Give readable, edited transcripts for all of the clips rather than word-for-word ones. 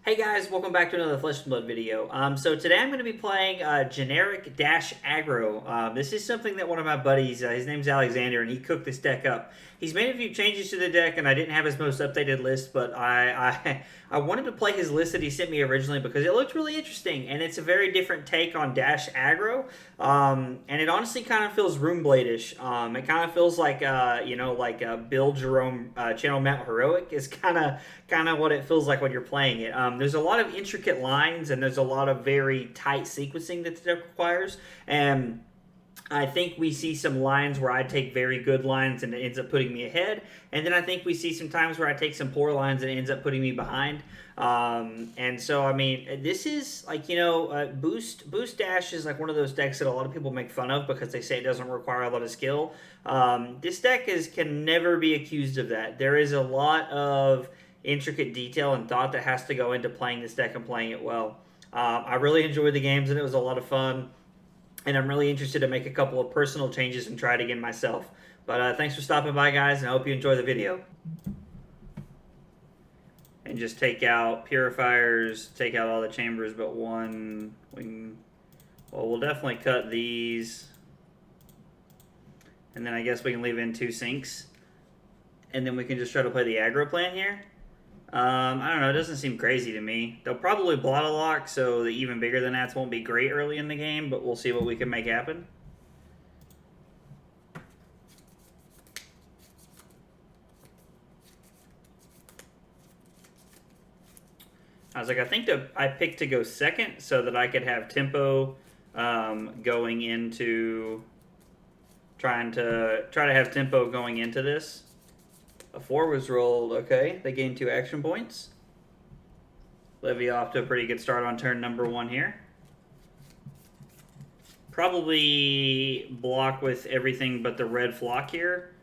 Hey guys, welcome back to another Flesh and Blood video. So today I'm going to be playing generic dash aggro. This is something that one of my buddies, his name's Alexander, and he cooked this deck up. He's made a few changes to the deck, and I didn't have his most updated list, but I wanted to play his list that he sent me originally because it looked really interesting, and it's a very different take on dash aggro. And it honestly kind of feels Runeblade-ish. It kind of feels like Bill Jerome Channel Mount Heroic is kind of what it feels like when you're playing it. There's a lot of intricate lines and there's a lot of very tight sequencing that the deck requires, and I think we see some lines where I take very good lines and it ends up putting me ahead. And then I think we see some times where I take some poor lines and it ends up putting me behind. And so, I mean, this is like, Boost Dash is like one of those decks that a lot of people make fun of because they say it doesn't require a lot of skill. This deck can never be accused of that. There is a lot of intricate detail and thought that has to go into playing this deck and playing it well. I really enjoyed the games and it was a lot of fun. And I'm really interested to make a couple of personal changes and try it again myself. But thanks for stopping by, guys, and I hope you enjoy the video. And just take out purifiers, take out all the chambers but one. We'll definitely cut these. And then I guess we can leave in 2 sinks. And then we can just try to play the aggro plan here. I don't know, it doesn't seem crazy to me. They'll probably blot a lock, so the even bigger than that won't be great early in the game, but we'll see what we can make happen. I was like, I think I picked to go second so that I could have tempo going into try to have tempo going into this. A 4 was rolled. Okay, they gained 2 action points. Levy off to a pretty good start on turn number 1 here. Probably block with everything but the red flock here.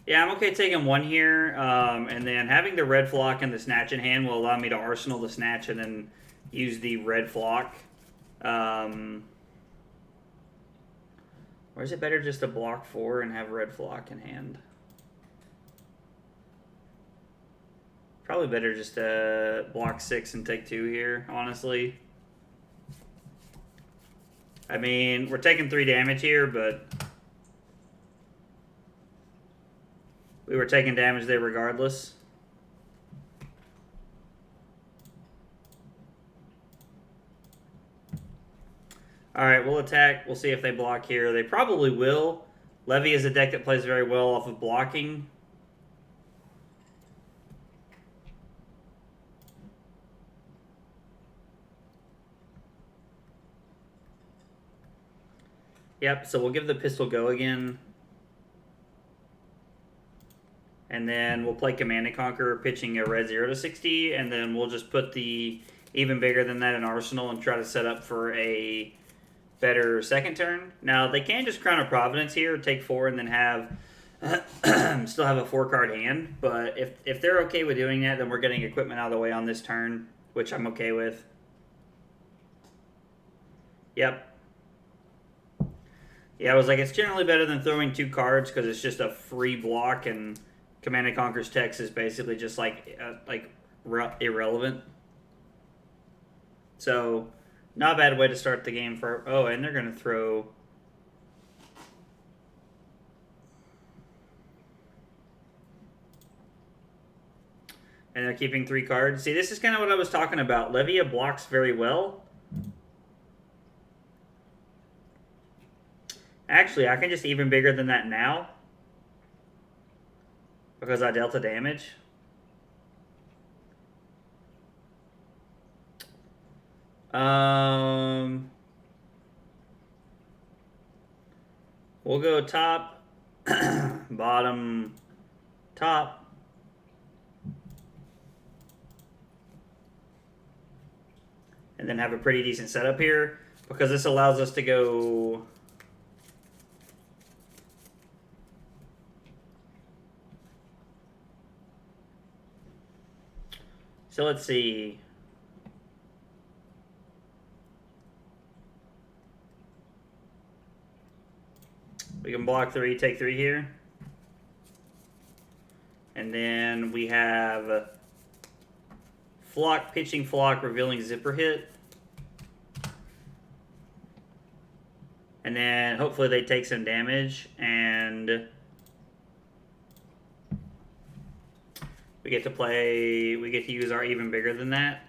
Yeah, I'm okay taking 1 here, and then having the red flock and the Snatch in hand will allow me to arsenal the Snatch and then use the red flock. Or is it better just to block 4 and have red flock in hand? Probably better just to block 6 and take 2 here, honestly. I mean, we're taking 3 damage here, but we were taking damage there regardless. Alright, we'll attack. We'll see if they block here. They probably will. Levy is a deck that plays very well off of blocking. Yep, so we'll give the pistol go again. And then we'll play Command and Conquer, pitching a red 0 to 60, and then we'll just put the even bigger than that in Arsenal and try to set up for a better second turn. Now, they can just Crown of Providence here, take 4, and then have still have a 4-card hand. But if they're okay with doing that, then we're getting equipment out of the way on this turn, which I'm okay with. Yep. Yeah, I was like, it's generally better than throwing 2 cards because it's just a free block, and Command and Conquer's text is basically just like irrelevant. So, not a bad way to start the game for... Oh, and they're going to throw... And they're keeping 3 cards. See, this is kind of what I was talking about. Levia blocks very well. Actually, I can just even bigger than that now. Because I dealt the damage. We'll go top, bottom, top. And then have a pretty decent setup here. Because this allows us to go... So let's see. We can block 3, take 3 here. And then we have Flock, Pitching Flock, Revealing Zipper Hit. And then hopefully they take some damage, and we get to use our Even Bigger Than That.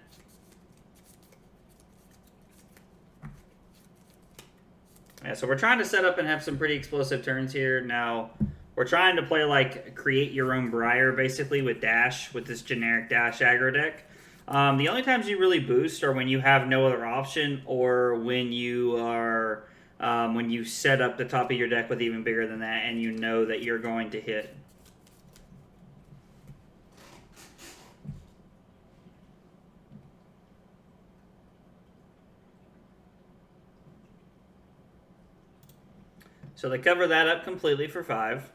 Yeah, so we're trying to set up and have some pretty explosive turns here. Now, we're trying to play like create your own Briar, basically, with Dash, with this generic Dash aggro deck. The only times you really boost are when you have no other option, or when you are when you set up the top of your deck with Even Bigger Than That and you know that you're going to hit. So they cover that up completely for 5.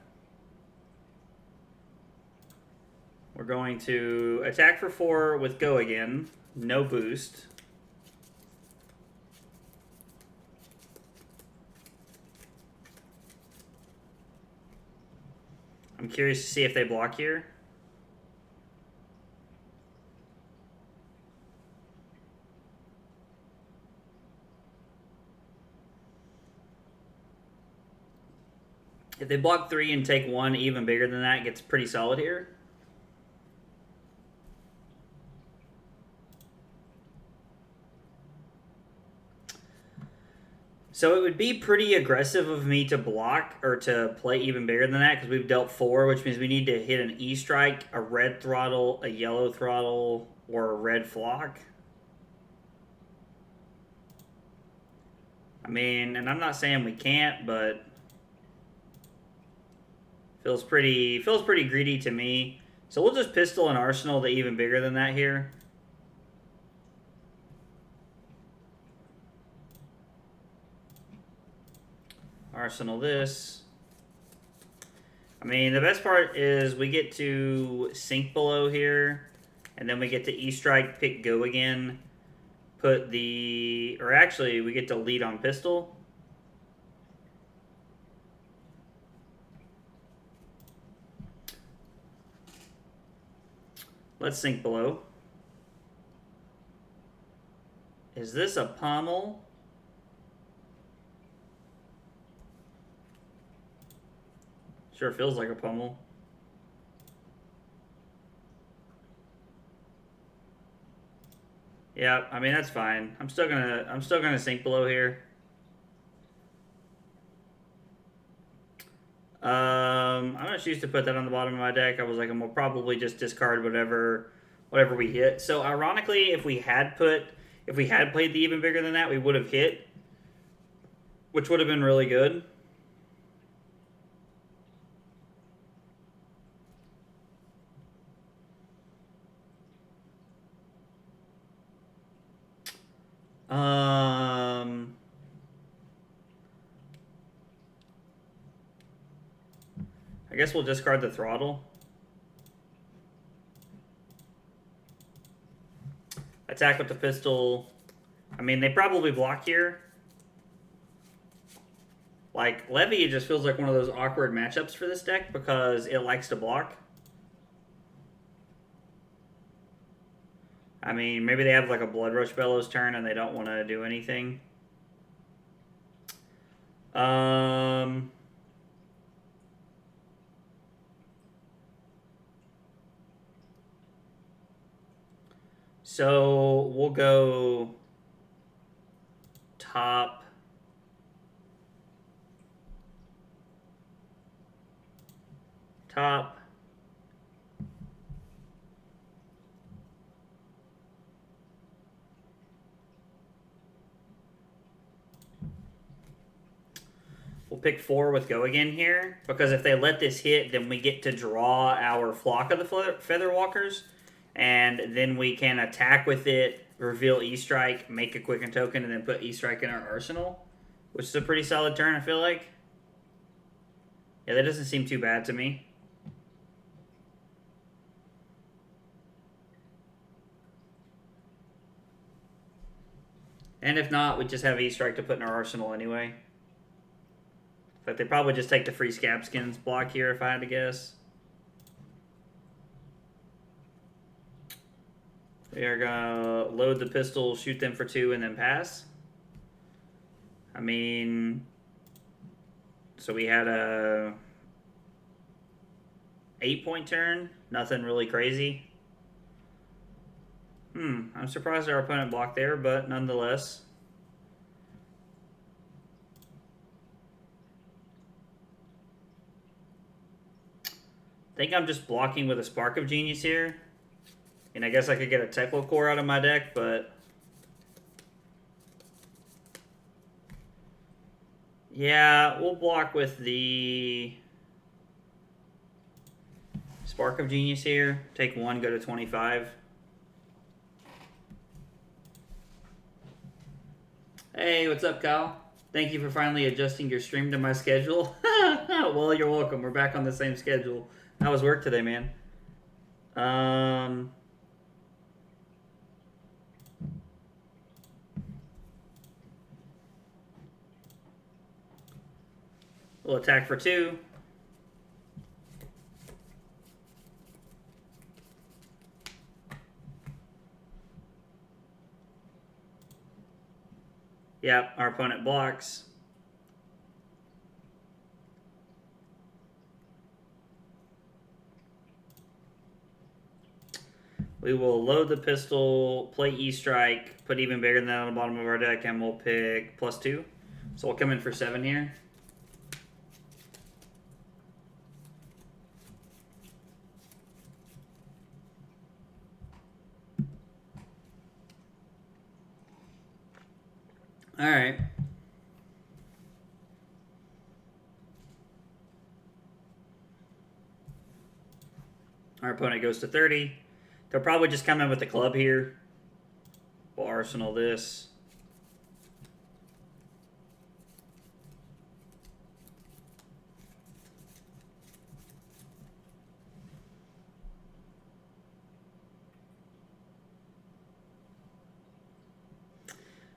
We're going to attack for 4 with Go again. No boost. I'm curious to see if they block here. If they block 3 and take 1 Even Bigger Than That, it gets pretty solid here. So it would be pretty aggressive of me to block or to play Even Bigger Than That, because we've dealt 4, which means we need to hit an E strike, a red throttle, a yellow throttle, or a red flock. I mean, and I'm not saying we can't, but feels pretty greedy to me. So we'll just pistol and arsenal to Even Bigger Than That here. Arsenal this. I mean, the best part is we get to sink below here, and then we get to E-strike, pick Go again, put the... Or actually, we get to lead on pistol. Let's sink below. Is this a pommel? Sure feels like a pummel. Yeah, I mean that's fine. I'm still gonna sink below here. I'm gonna choose to put that on the bottom of my deck. I was like, I'm gonna probably just discard whatever we hit. So ironically, if we had played the Even Bigger Than That, we would have hit, which would have been really good. I guess we'll discard the Throttle. Attack with the pistol. I mean, they probably block here. Like, Levy, it just feels like one of those awkward matchups for this deck because it likes to block. I mean, maybe they have like a Blood Rush Bellows turn and they don't want to do anything. So we'll go top. Top. We'll pick 4 with Go again here, because if they let this hit, then we get to draw our Flock of the Featherwalkers, and then we can attack with it, reveal E-Strike, make a Quicken token, and then put E-Strike in our arsenal, which is a pretty solid turn, I feel like. Yeah, that doesn't seem too bad to me. And if not, we just have E-Strike to put in our arsenal anyway. But they probably just take the free Scab Skins block here if I had to guess. We are gonna load the pistol, shoot them for 2, and then pass. I mean, so we had a 8-point turn. Nothing really crazy. I'm surprised our opponent blocked there, but nonetheless. I think I'm just blocking with a Spark of Genius here. And I guess I could get a Teklo Core out of my deck, but... yeah, we'll block with the Spark of Genius here. Take 1, go to 25. Hey, what's up, Kyle? Thank you for finally adjusting your stream to my schedule. Well, you're welcome. We're back on the same schedule. How was work today, man? We'll attack for 2. Yep, our opponent blocks. We will load the pistol, play E-Strike, put even bigger than that on the bottom of our deck, and we'll pick +2. So we'll come in for 7 here. All right. Our opponent goes to 30. They'll probably just come in with the club here. We'll arsenal this.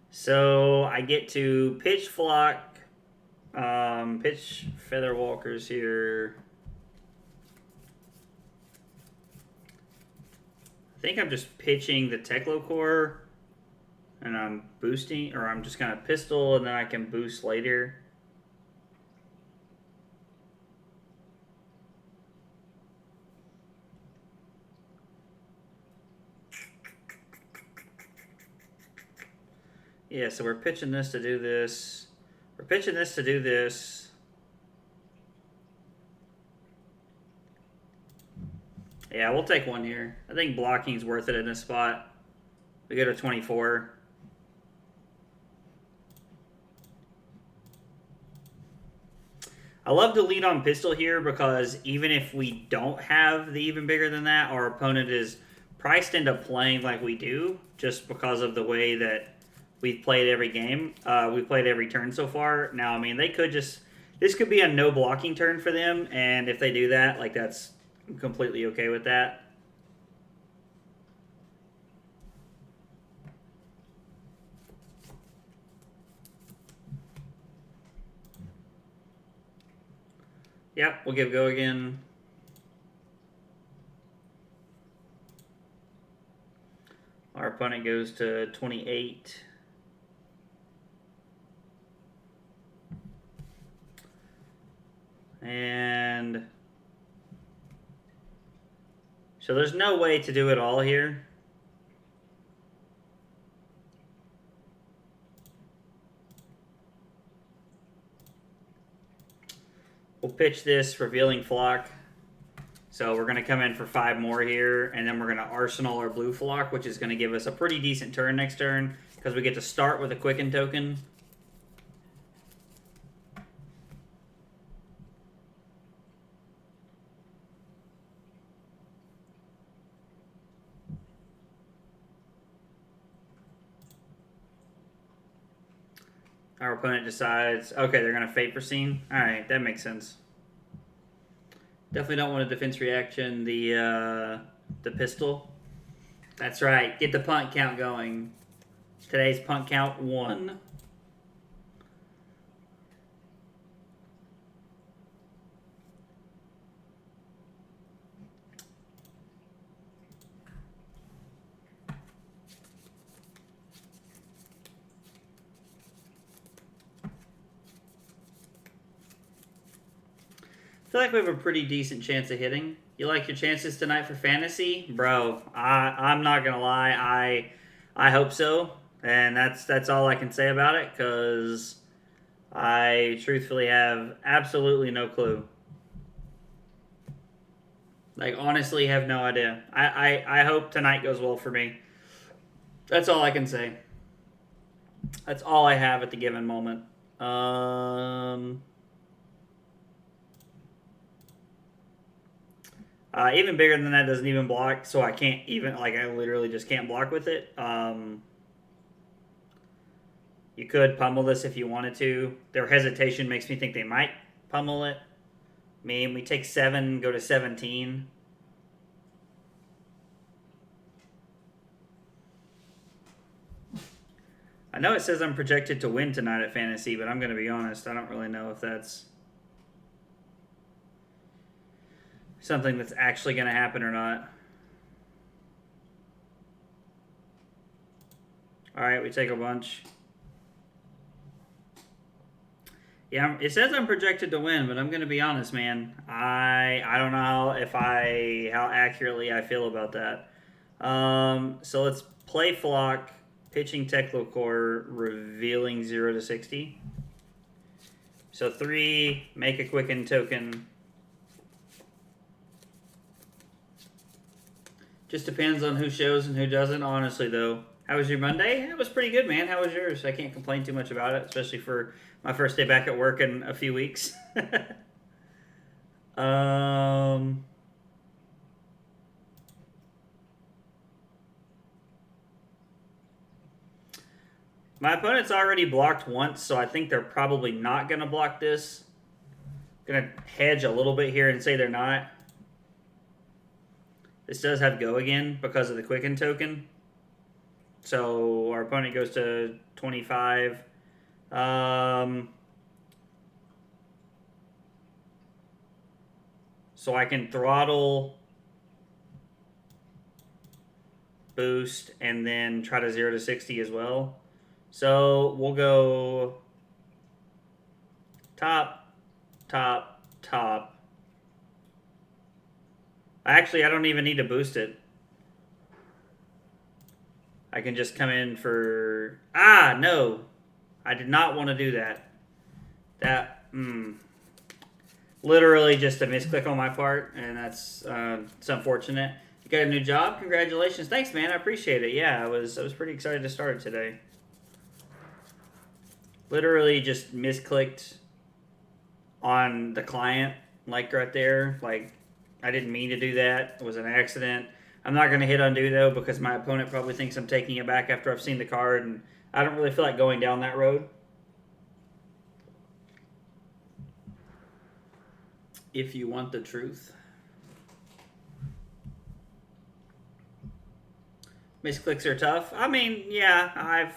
So I get to pitch Flock, pitch Featherwalkers here. I think I'm just pitching the Teklo Core, and I'm boosting, or I'm just gonna pistol, and then I can boost later. Yeah, so we're pitching this to do this. We're pitching this to do this. Yeah, we'll take 1 here. I think blocking is worth it in this spot. We go to 24. I love to lead on pistol here because even if we don't have the even bigger than that, our opponent is priced into playing like we do just because of the way that we've played every game. We've played every turn so far. Now, I mean, they could just... this could be a no blocking turn for them, and if they do that, like, that's... I'm completely okay with that. Yep, we'll give go again. Our opponent goes to 28. And... so there's no way to do it all here. We'll pitch this Revealing Flock. So we're going to come in for 5 more here, and then we're going to arsenal our blue Flock, which is going to give us a pretty decent turn next turn, because we get to start with a Quicken token. Our opponent decides, okay, they're going to Fate Foreseen. Alright, that makes sense. Definitely don't want a defense reaction, the pistol. That's right, get the punt count going. Today's punt count 1. feel like we have a pretty decent chance of hitting. You like your chances tonight for fantasy? Bro, I'm not going to lie. I hope so. And that's all I can say about it, because I truthfully have absolutely no clue. Like, honestly, have no idea. I hope tonight goes well for me. That's all I can say. That's all I have at the given moment. Even bigger than that doesn't even block, so I can't even, like, I literally just can't block with it. You could pummel this if you wanted to. Their hesitation makes me think they might pummel it. I mean, we take 7, go to 17. I know it says I'm projected to win tonight at fantasy, but I'm going to be honest, I don't really know if that's something that's actually going to happen or not. Alright, we take a bunch. Yeah, it says I'm projected to win, but I'm going to be honest, man. I don't know how accurately I feel about that. So let's play Flock, pitching Teklo Core, revealing 0 to 60. So 3, make a Quicken token. Just depends on who shows and who doesn't, honestly, though. How was your Monday? It was pretty good, man. How was yours? I can't complain too much about it, especially for my first day back at work in a few weeks. My opponent's already blocked once, so I think they're probably not going to block this. Going to hedge a little bit here and say they're not. This does have go again because of the Quicken token. So our opponent goes to 25. So I can throttle, boost, and then try to 0 to 60 as well. So we'll go top, top, top. Actually, I don't even need to boost it. I can just come in for... Ah, no. I did not want to do that. Literally just a misclick on my part, and that's it's unfortunate. You got a new job? Congratulations. Thanks, man. I appreciate it. Yeah, I was pretty excited to start it today. Literally just misclicked on the client, like right there. Like, I didn't mean to do that. It was an accident. I'm not going to hit undo, though, because my opponent probably thinks I'm taking it back after I've seen the card, and I don't really feel like going down that road. If you want the truth. Misclicks are tough. I mean, yeah, I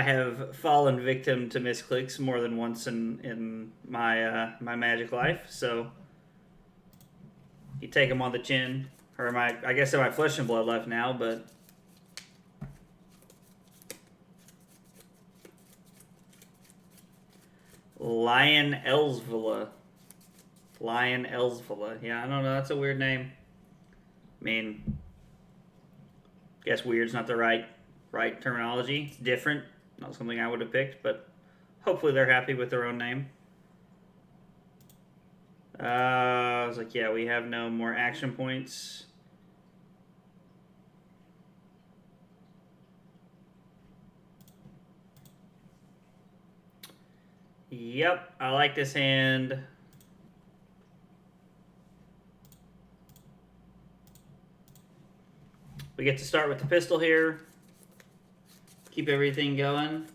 have fallen victim to misclicks more than once in my my Magic life. So you take them on the chin, or I guess in my Flesh and Blood life now, but. Lion Elsvilla. Yeah, I don't know. That's a weird name. I mean, guess weird's not the right terminology. It's different. Not something I would have picked, but hopefully they're happy with their own name. I was like, yeah, we have no more action points. Yep, I like this hand. We get to start with the pistol here. Keep everything going.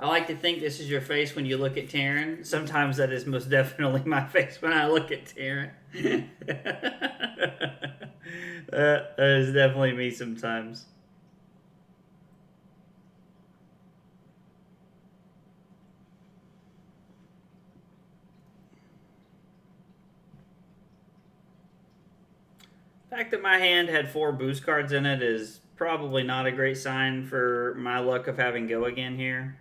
I like to think this is your face when you look at Terran. Sometimes that is most definitely my face when I look at Terran. That is definitely me sometimes. The fact that my hand had 4 boost cards in it is probably not a great sign for my luck of having go again here.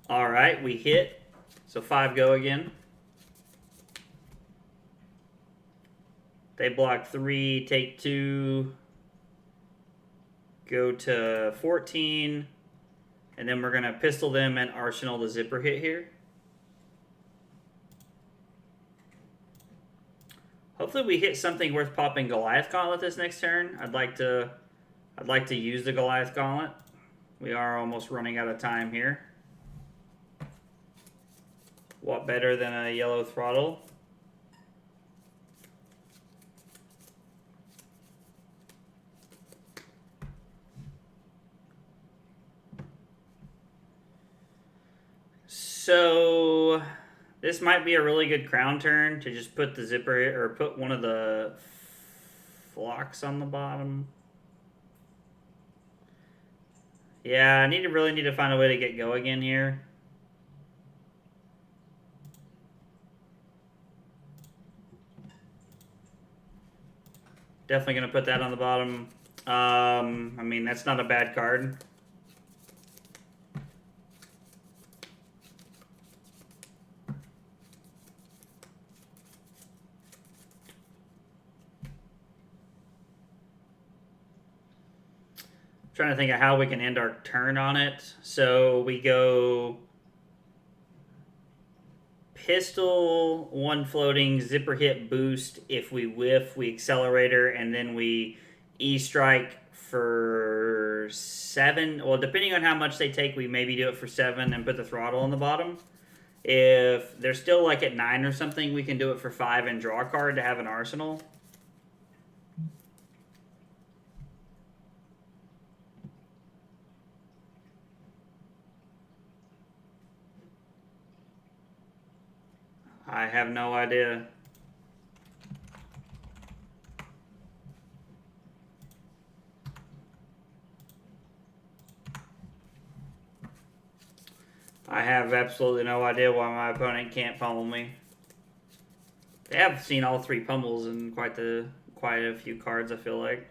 All right, we hit. So 5 go again. They block 3, take 2, go to 14, and then we're going to pistol them and arsenal the zipper hit here. Hopefully we hit something worth popping Goliath Gauntlet this next turn. I'd like to use the Goliath Gauntlet. We are almost running out of time here. What better than a yellow Throttle? So this might be a really good crown turn to just put the zipper or put one of the flocks on the bottom. Yeah, I really need to find a way to get go again here. Definitely gonna put that on the bottom. I mean, that's not a bad card. Trying to think of how we can end our turn on it. So we go pistol, 1 floating, zipper hit boost. If we whiff, we accelerator, and then we E-strike for 7. Well, depending on how much they take, we maybe do it for 7 and put the throttle on the bottom. If they're still like at 9 or something, we can do it for 5 and draw a card to have an arsenal. I have no idea. I have absolutely no idea why my opponent can't pummel me. They have seen all 3 pummels in quite a few cards, I feel like.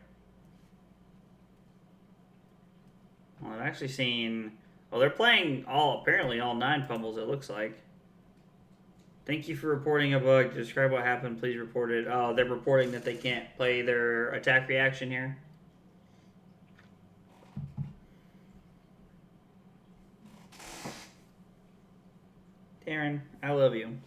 Well, I've actually seen... Well, they're playing apparently all 9 pummels, it looks like. Thank you for reporting a bug. Describe what happened. Please report it. Oh, they're reporting that they can't play their attack reaction here. Darren, I love you.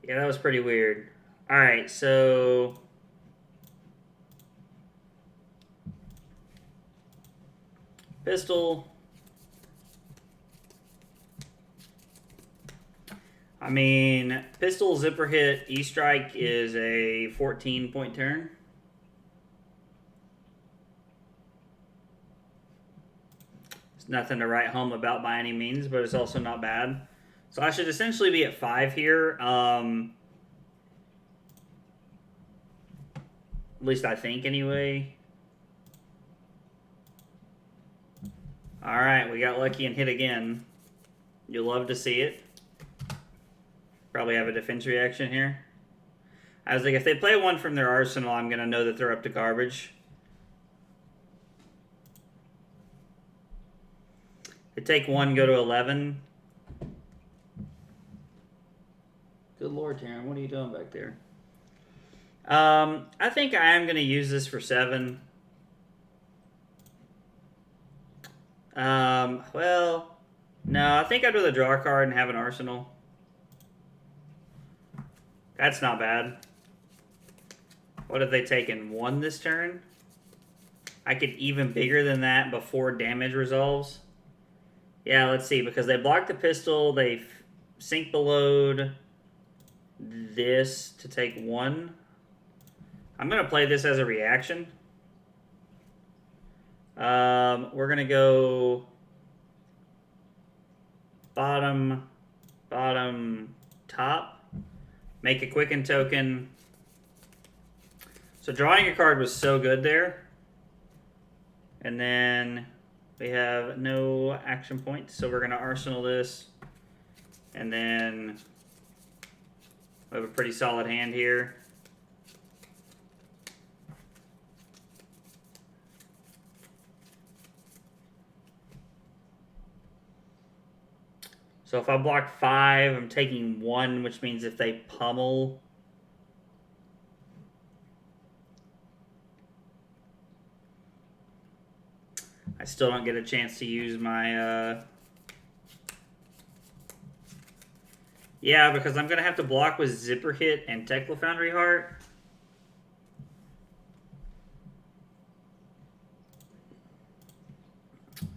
Yeah, that was pretty weird. All right, so... Pistol. I mean, pistol, zipper hit, E-strike is a 14-point turn. It's nothing to write home about by any means, but it's also not bad. So I should essentially be at 5 here. At least I think, anyway. Alright, we got lucky and hit again. You'll love to see it. Probably have a defense reaction here. I was like, if they play 1 from their arsenal, I'm going to know that they're up to garbage. They take 1, go to 11. Good lord, Taryn, what are you doing back there? I think I am going to use this for 7. Well, no, I think I'd rather draw a card and have an arsenal. That's not bad. What have they taken? 1 this turn? I could even bigger than that before damage resolves. Yeah, let's see, because they block the pistol, they sink the load, this to take 1. I'm going to play this as a reaction. We're going to go bottom, top. Make a quicken token. So drawing a card was so good there. And then we have no action points. So we're going to arsenal this. And then We have a pretty solid hand here. So if I block 5, I'm taking 1, which means if they pummel, I still don't get a chance to use my... Yeah, because I'm going to have to block with Zipper Hit and Teklo Foundry Heart.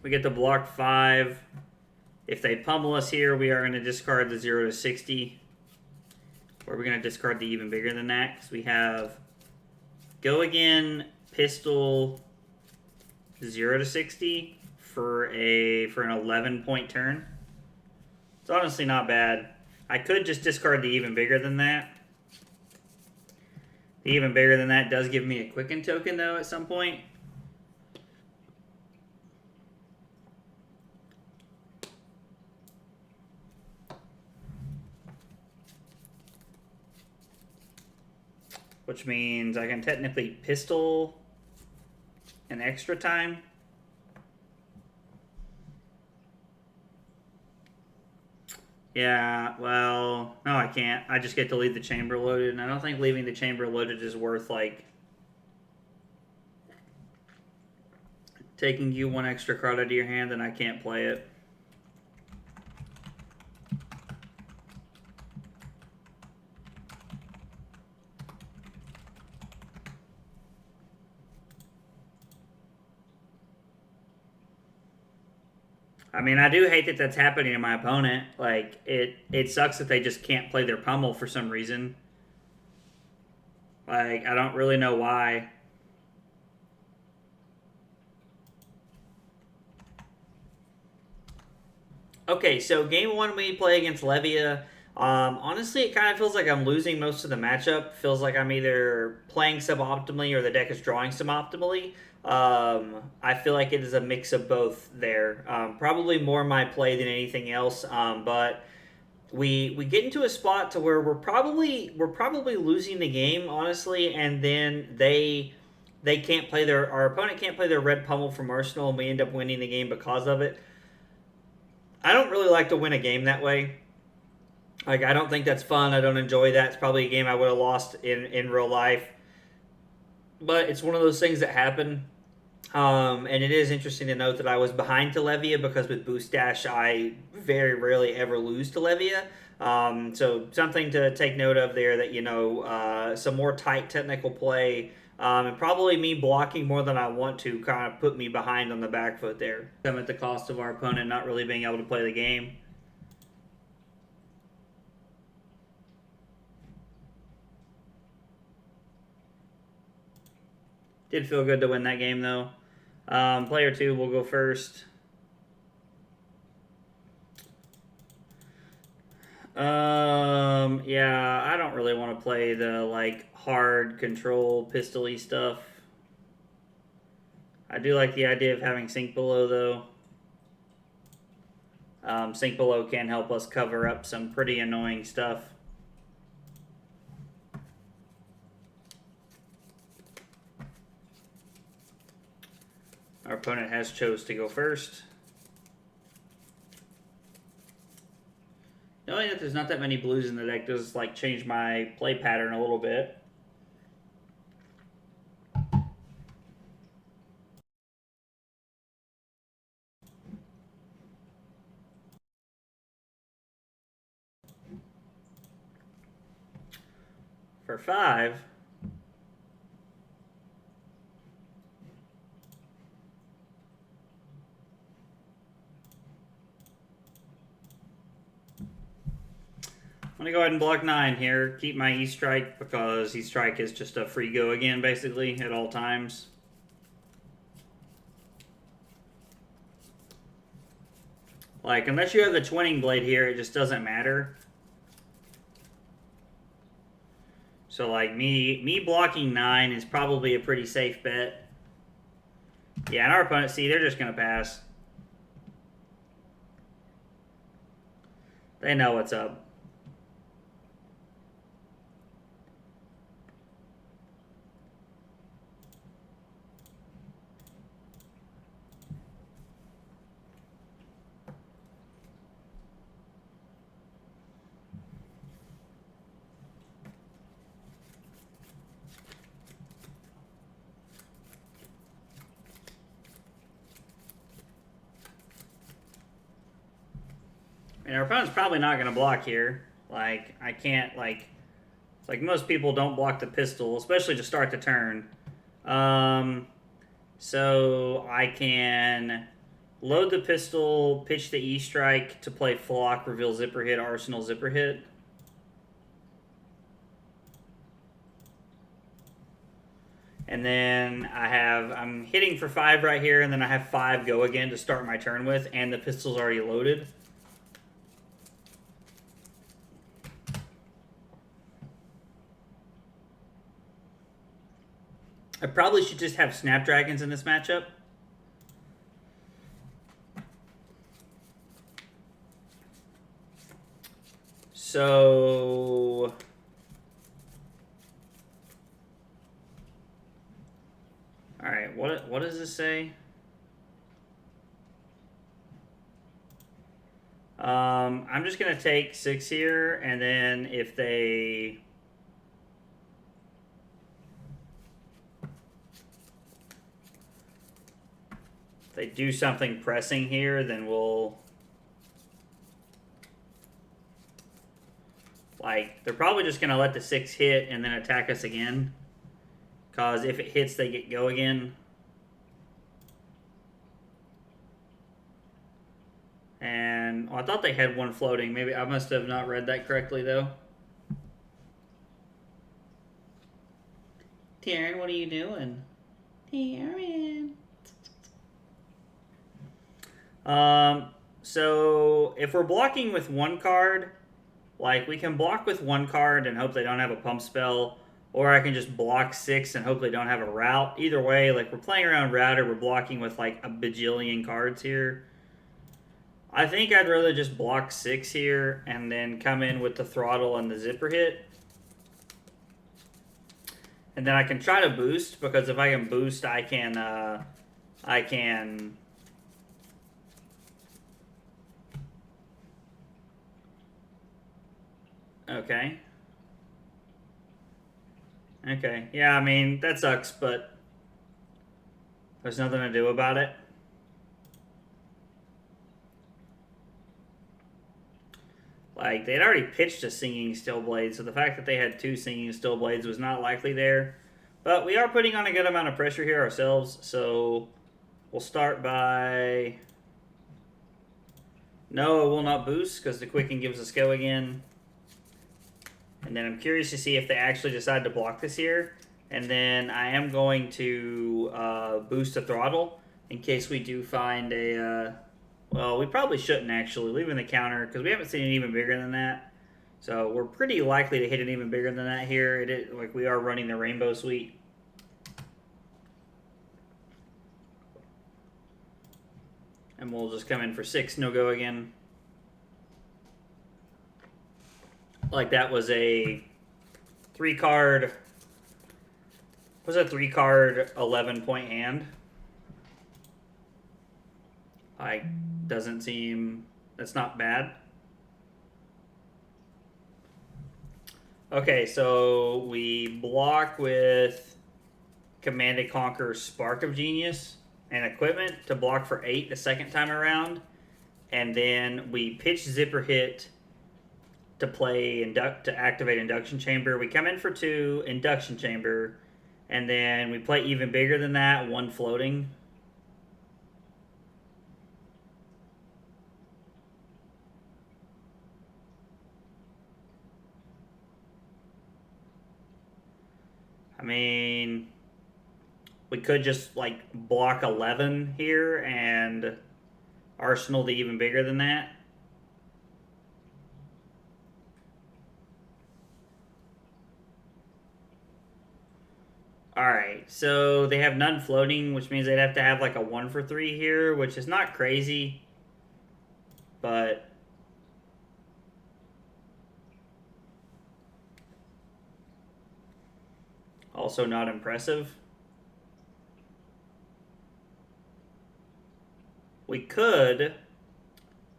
We get to block 5. If they pummel us here, we are going to discard the 0 to 60. Or we're going to discard the even bigger than that, because we have Go Again, Pistol, 0 to 60 for an 11-point turn. It's honestly not bad. I could just discard the even bigger than that. The even bigger than that does give me a Quicken token, though, at some point. Which means I can technically pistol an extra time. Yeah, well, no, I can't. I just get to leave the chamber loaded, and I don't think leaving the chamber loaded is worth, like, taking you 1 extra card out of your hand, and I can't play it. I mean, I do hate that that's happening to my opponent. Like, it sucks that they just can't play their pummel for some reason. Like, I don't really know why. Okay, so game 1 we play against Levia. Honestly, it kind of feels like I'm losing most of the matchup. Feels like I'm either playing suboptimally or the deck is drawing suboptimally. I feel like it is a mix of both there. Probably more my play than anything else. But we get into a spot to where we're probably losing the game, honestly, and then they can't play our opponent can't play their red pummel from Arsenal, and we end up winning the game because of it. I don't really like to win a game that way. Like, I don't think that's fun. I don't enjoy that. It's probably a game I would have lost in real life. But it's one of those things that happen. And it is interesting to note that I was behind to Levia because with Boost Dash, I very rarely ever lose to Levia. So something to take note of there that, you know, some more tight technical play and probably me blocking more than I want to kind of put me behind on the back foot there. Come at the cost of our opponent not really being able to play the game. Did feel good to win that game, though. Player 2 will go first. Yeah, I don't really want to play the, like, hard control pistol-y stuff. I do like the idea of having Sink Below, though. Sink Below can help us cover up some pretty annoying stuff. Our opponent has chose to go first. Knowing that there's not that many blues in the deck does, like, change my play pattern a little bit. For 5, I'm going to go ahead and block 9 here. Keep my E-Strike because E-Strike is just a free go again, basically, at all times. Like, unless you have the Twinning Blade here, it just doesn't matter. So, like, me blocking 9 is probably a pretty safe bet. Yeah, and our opponent, see, they're just going to pass. They know what's up. And our opponent's probably not going to block here. Like, I can't, like... It's like most people don't block the pistol, especially to start the turn. So I can load the pistol, pitch the E-Strike to play Flock, reveal Zipper Hit, Arsenal Zipper Hit. And then I'm hitting for 5 right here, and then I have 5 go again to start my turn with, and the pistol's already loaded. I probably should just have Snapdragons in this matchup. So... Alright, what does this say? I'm just going to take 6 here, and then if they... If they do something pressing here, then we'll... Like, they're probably just going to let the 6 hit and then attack us again. Because if it hits, they get go again. And I thought they had 1 floating. Maybe I must have not read that correctly, though. Taryn, what are you doing? Taryn. So if we're blocking with 1 card, like we can block with 1 card and hope they don't have a pump spell, or I can just block 6 and hope they don't have a route. Either way, like we're playing around route or we're blocking with like a bajillion cards here. I think I'd rather just block 6 here and then come in with the throttle and the zipper hit. And then I can try to boost, because if I can boost, I can Okay. Okay. Yeah, I mean, that sucks, but there's nothing to do about it. Like, they'd already pitched a Singing Steel Blade, so the fact that they had 2 Singing Steel Blades was not likely there. But we are putting on a good amount of pressure here ourselves, so we'll start by... No, it will not boost, because the Quicken gives us go again. And then I'm curious to see if they actually decide to block this here. And then I am going to boost a Throttle in case we do find a... well, we probably shouldn't actually, leaving the counter, because we haven't seen it even bigger than that. So we're pretty likely to hit it even bigger than that here. It is, like, we are running the Rainbow Suite. And we'll just come in for 6, no go again. Like that was a 3-card... was a 3-card 11-point hand. Like, doesn't seem... that's not bad. Okay, so we block with Command & Conquer Spark of Genius and Equipment to block for 8 the second time around. And then we pitch Zipper Hit to play to activate Induction Chamber. We come in for 2, Induction Chamber, and then we play even bigger than that, 1 floating. I mean, we could just like block 11 here and Arsenal to even bigger than that. Alright, so they have none floating, which means they'd have to have like a 1 for 3 here, which is not crazy, but also not impressive. We could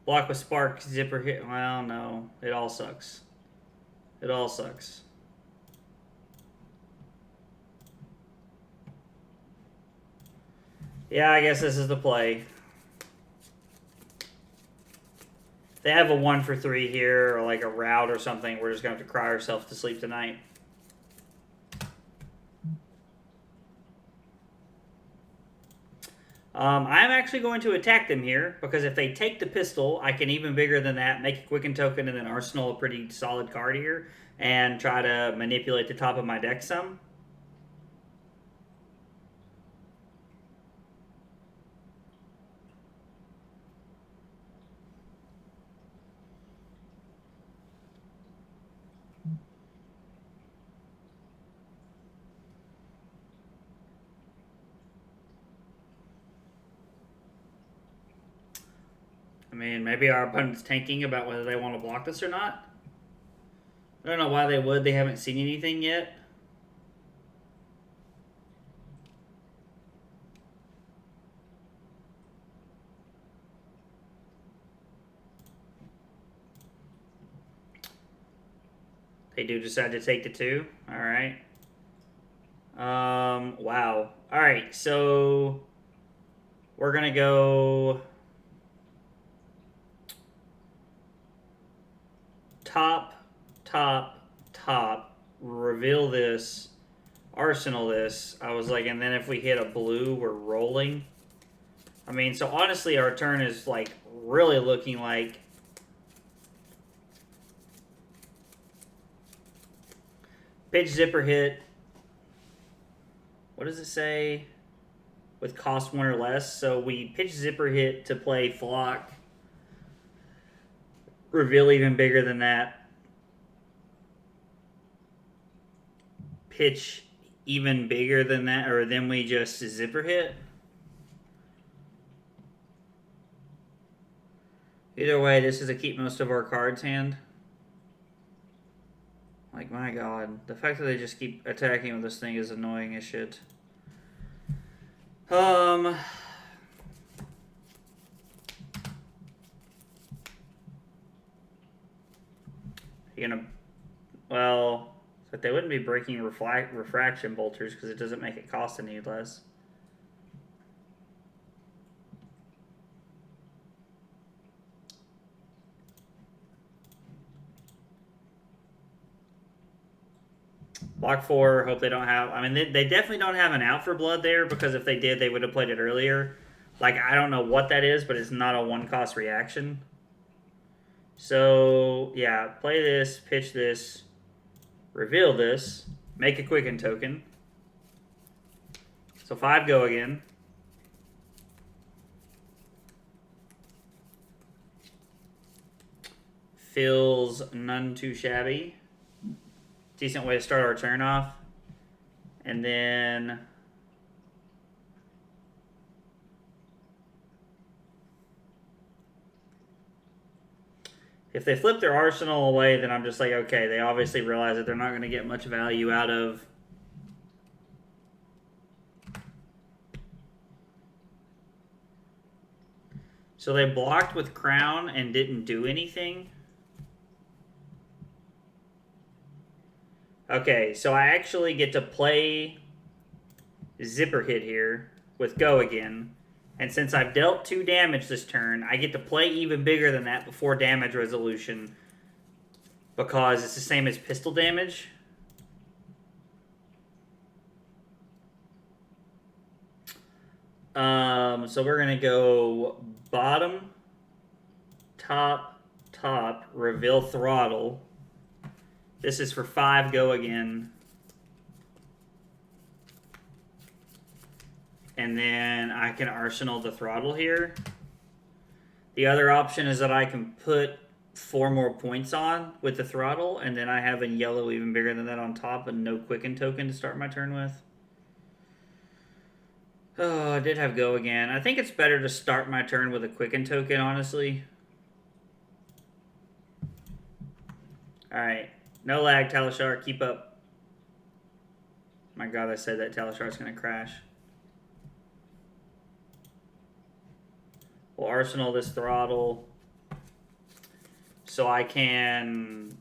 block with Spark, Zipper Hit. Well, no, it all sucks. It all sucks. Yeah, I guess this is the play. they have a 1 for 3 here, or like a route or something, we're just going to have to cry ourselves to sleep tonight. I'm actually going to attack them here, because if they take the pistol, I can even bigger than that, make a Quicken token, and then arsenal a pretty solid card here, and try to manipulate the top of my deck some. I mean, maybe our opponent's tanking about whether they want to block this or not. I don't know why they would. They haven't seen anything yet. They do decide to take the 2. All right. Wow. All right, so we're going to go top, reveal this, arsenal this. I was like, and then if we hit a blue, we're rolling. I mean, so honestly, our turn is like really looking like pitch zipper hit. What does it say? With cost 1 or less. So we pitch zipper hit to play flock. Reveal even bigger than that. Pitch even bigger than that, or then we just zipper hit. Either way, this is a keep most of our cards hand. Like, my god. The fact that they just keep attacking with this thing is annoying as shit. You're gonna... Well, but they wouldn't be breaking refraction bolters because it doesn't make it cost any less. Block 4, hope they don't have... I mean, they definitely don't have an out for blood there, because if they did, they would have played it earlier. Like, I don't know what that is, but it's not a 1-cost reaction. So, yeah, play this, pitch this, reveal this, make a Quicken token. So 5 go again. Feels none too shabby. Decent way to start our turn off. And then if they flip their arsenal away, then I'm just like, okay, they obviously realize that they're not going to get much value out of so they blocked with Crown and didn't do anything. Okay, so I actually get to play zipper hit here with go again. And since I've dealt 2 damage this turn, I get to play even bigger than that before damage resolution, because it's the same as pistol damage. So we're going to go bottom, top, reveal Throttle. This is for 5 go again. And then I can arsenal the Throttle here. The other option is that I can put 4 more points on with the Throttle, and then I have a yellow even bigger than that on top and no Quicken token to start my turn with. Oh, I did have go again. I think it's better to start my turn with a Quicken token, honestly. Alright. No lag, Talishar. Keep up. My god, I said that Talishar's going to crash. We'll arsenal this Throttle so I can...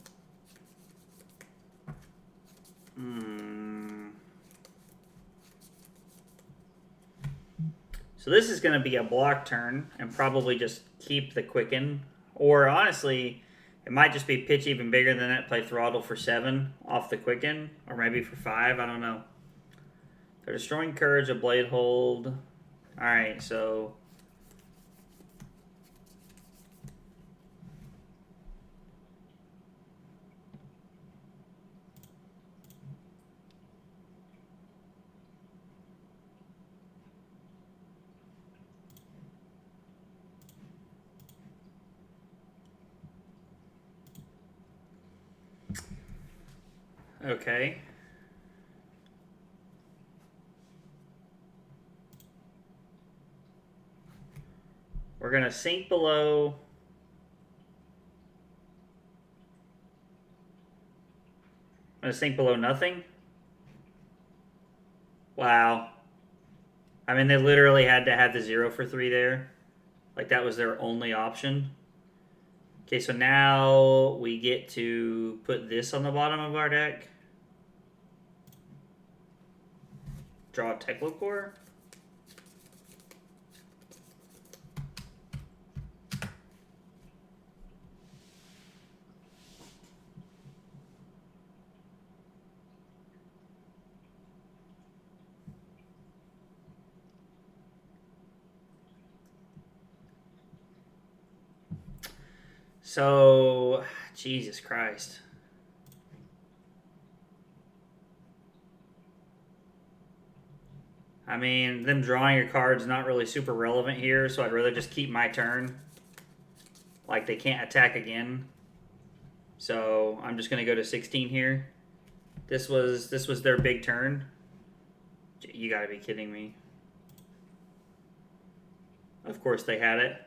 So this is going to be a block turn and probably just keep the Quicken Or honestly, it might just be pitch even bigger than that, play Throttle for 7 off the Quicken, or maybe for 5, I don't know. They're destroying Courage, a Blade Hold. Alright, so... Okay. We're going to sink below. I'm going to sink below nothing. Wow. I mean, they literally had to have the 0 for 3 there. Like, that was their only option. Okay, so now we get to put this on the bottom of our deck. Draw a Teklo Core. So, Jesus Christ. I mean, them drawing a card's not really super relevant here, so I'd rather just keep my turn. Like, they can't attack again. So, I'm just going to go to 16 here. This was their big turn. You gotta be kidding me. Of course they had it.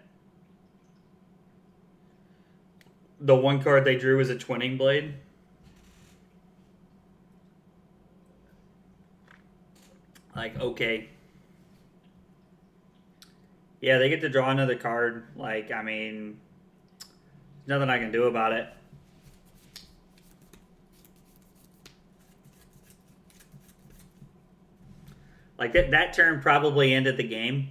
The one card they drew was a Twinning Blade. Like, okay. Yeah, they get to draw another card. Like, I mean, there's nothing I can do about it. Like, that turn probably ended the game.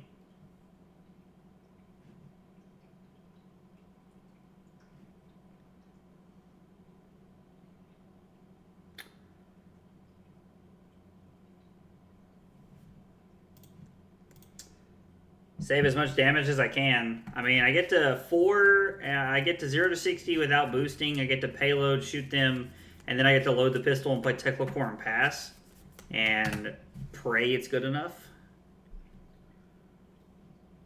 Save as much damage as I can. I mean, I get to 4, I get to 0 to 60 without boosting. I get to payload, shoot them, and then I get to load the pistol and play Teklo Core and pass. And pray it's good enough.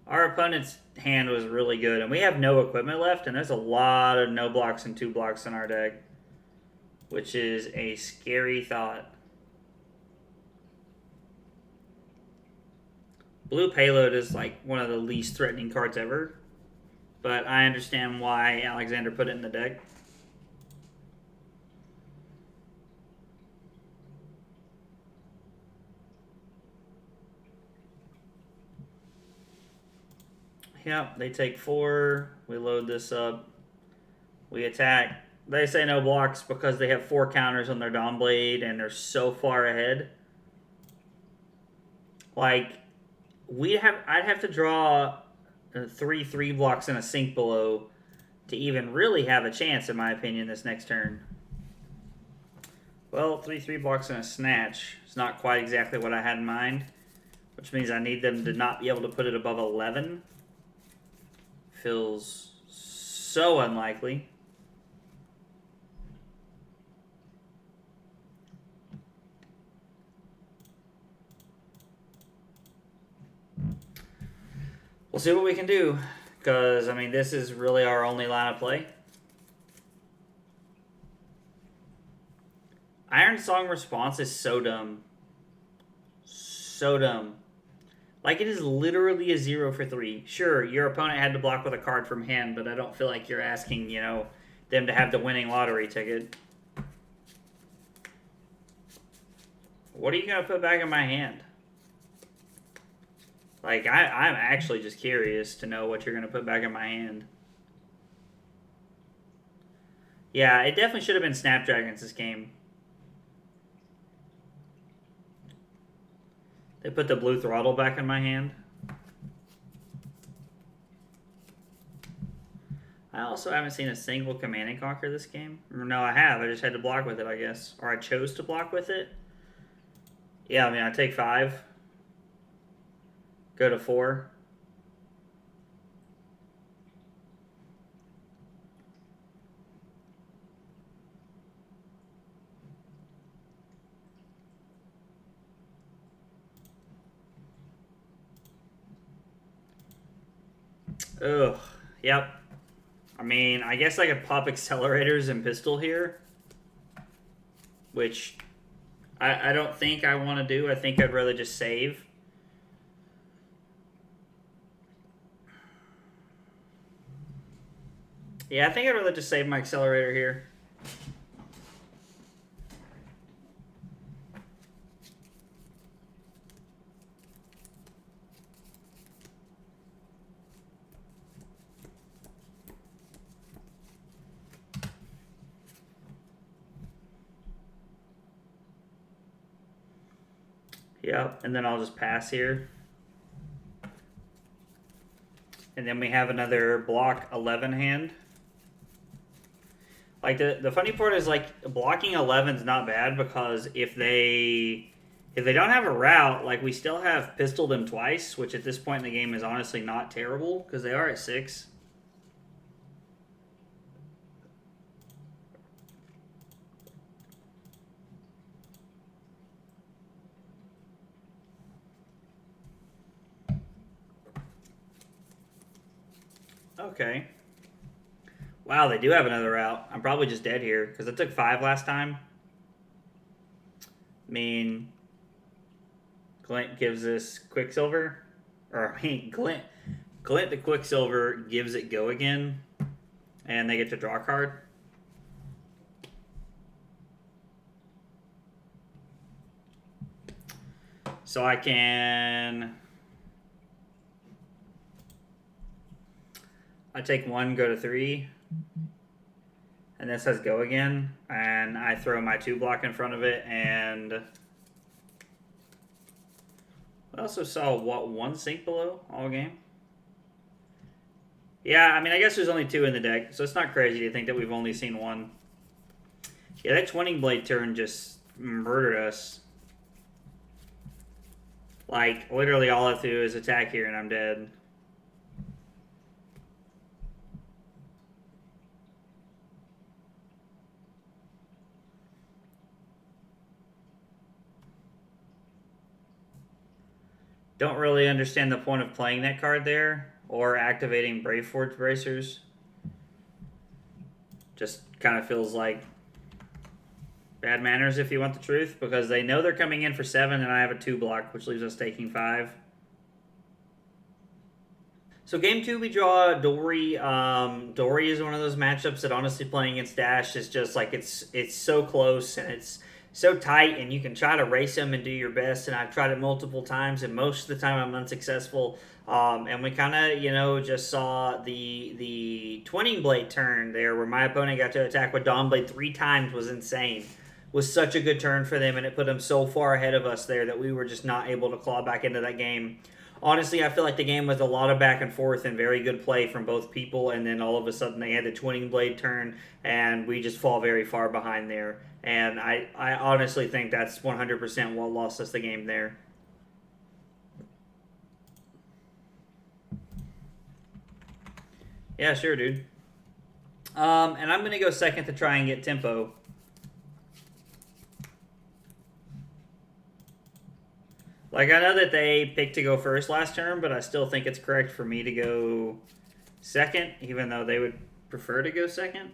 Our opponent's hand was really good, and we have no equipment left, and there's a lot of no blocks and 2 blocks in our deck, which is a scary thought. Blue Payload is like one of the least threatening cards ever, but I understand why Alexander put it in the deck. Yeah, they take 4. We load this up. We attack. They say no blocks because they have 4 counters on their Dawn Blade and they're so far ahead. Like, I'd have to draw 3 blocks and a sink below to even really have a chance, in my opinion, this next turn. Well, 3 blocks and a Snatch. It's not quite exactly what I had in mind, which means I need them to not be able to put it above 11. Feels so unlikely. We'll see what we can do, because, I mean, this is really our only line of play. Iron Song Response is so dumb. So dumb. Like, it is literally a 0 for 3. Sure, your opponent had to block with a card from hand, but I don't feel like you're asking, you know, them to have the winning lottery ticket. What are you going to put back in my hand? Like, I'm actually just curious to know what you're going to put back in my hand. Yeah, it definitely should have been Snapdragons this game. They put the blue Throttle back in my hand. I also haven't seen a single Command and Conquer this game. No, I have. I just had to block with it, I guess. Or I chose to block with it. Yeah, I mean, I take 5. Go to 4. Ugh. Yep. I mean, I guess I could pop accelerators and pistol here. Which I don't think I want to do. I think I'd rather just save. Yeah, I think I'd rather just save my accelerator here. Yep, and then I'll just pass here. And then we have another block 11 hand. Like, the funny part is, like, blocking 11 is not bad because if they don't have a route, like, we still have pistoled them twice, which at this point in the game is honestly not terrible because they are at 6. Okay. Wow, they do have another route. I'm probably just dead here because I took 5 last time. I mean, Glint gives us Quicksilver. Or, I mean, Glint the Quicksilver gives it Go again. And they get to draw a card. So I can... I take 1, go to 3. And this says Go again. And I throw my 2 block in front of it. And I also saw, what, 1 sink below all game? Yeah, I mean, I guess there's only 2 in the deck. So it's not crazy to think that we've only seen 1. Yeah, that Twinning Blade turn just murdered us. Like, literally all I have to do is attack here and I'm dead. Don't really understand the point of playing that card there or activating Brave Forge Bracers. Just kind of feels like bad manners if you want the truth, because they know they're coming in for 7 and I have a 2 block, which leaves us taking 5. So game 2 we draw Dory. Dory is one of those matchups that honestly playing against Dash is just like it's so close and it's so tight, and you can try to race him and do your best, and I've tried it multiple times and most of the time I'm unsuccessful. And we kind of, just saw the Twinning Blade turn there where my opponent got to attack with Dawn Blade 3 times was insane. Was such a good turn for them, and it put them so far ahead of us there that we were just not able to claw back into that game. Honestly, I feel like the game was a lot of back and forth and very good play from both people, and then all of a sudden they had the Twinning Blade turn, and we just fall very far behind there. And I honestly think that's 100% what lost us the game there. Yeah, sure, dude. And I'm going to go second to try and get tempo. Like, I know that they picked to go first last turn, but I still think it's correct for me to go second, even though they would prefer to go second.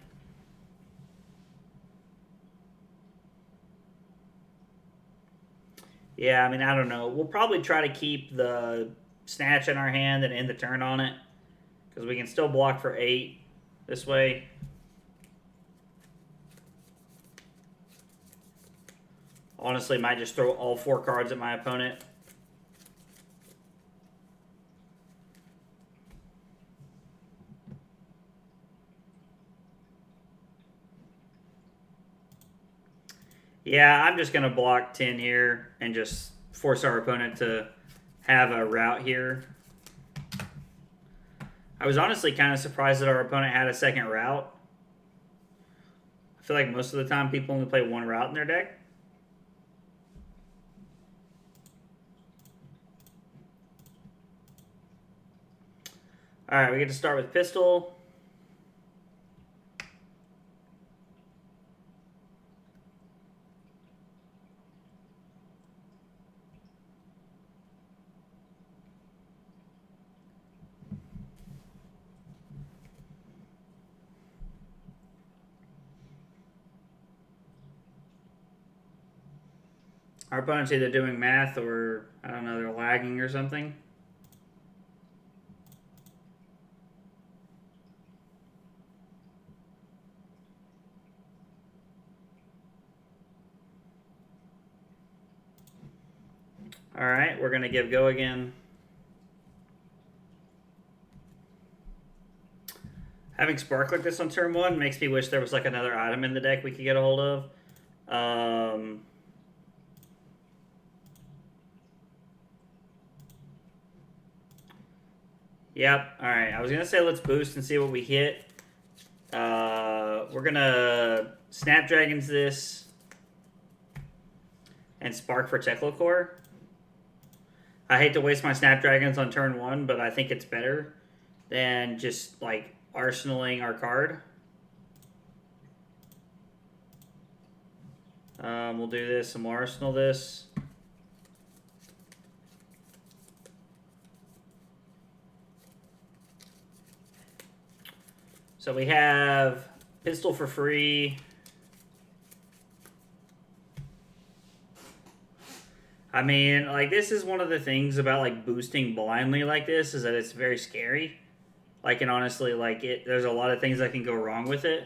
Yeah, I mean, I don't know. We'll probably try to keep the Snatch in our hand and end the turn on it, because we can still block for 8 this way. Honestly, might just throw all 4 cards at my opponent. Yeah, I'm just going to block 10 here and just force our opponent to have a route here. I was honestly kind of surprised that our opponent had a second route. I feel like most of the time people only play one route in their deck. Alright, we get to start with Pistol. Our opponent's either doing math or, I don't know, they're lagging or something. Alright, we're going to give go again. Having Spark like this on turn 1 makes me wish there was like another item in the deck we could get a hold of. Yep, alright. I was going to say let's boost and see what we hit. We're going to Snapdragons this and Spark for Teklo Core. I hate to waste my Snapdragons on turn 1, but I think it's better than just like arsenaling our card. We'll do this and we'll arsenal this. So we have Pistol for free. I mean, like, this is one of the things about, like, boosting blindly like this, is that it's very scary. Like, and honestly, like, there's a lot of things that can go wrong with it.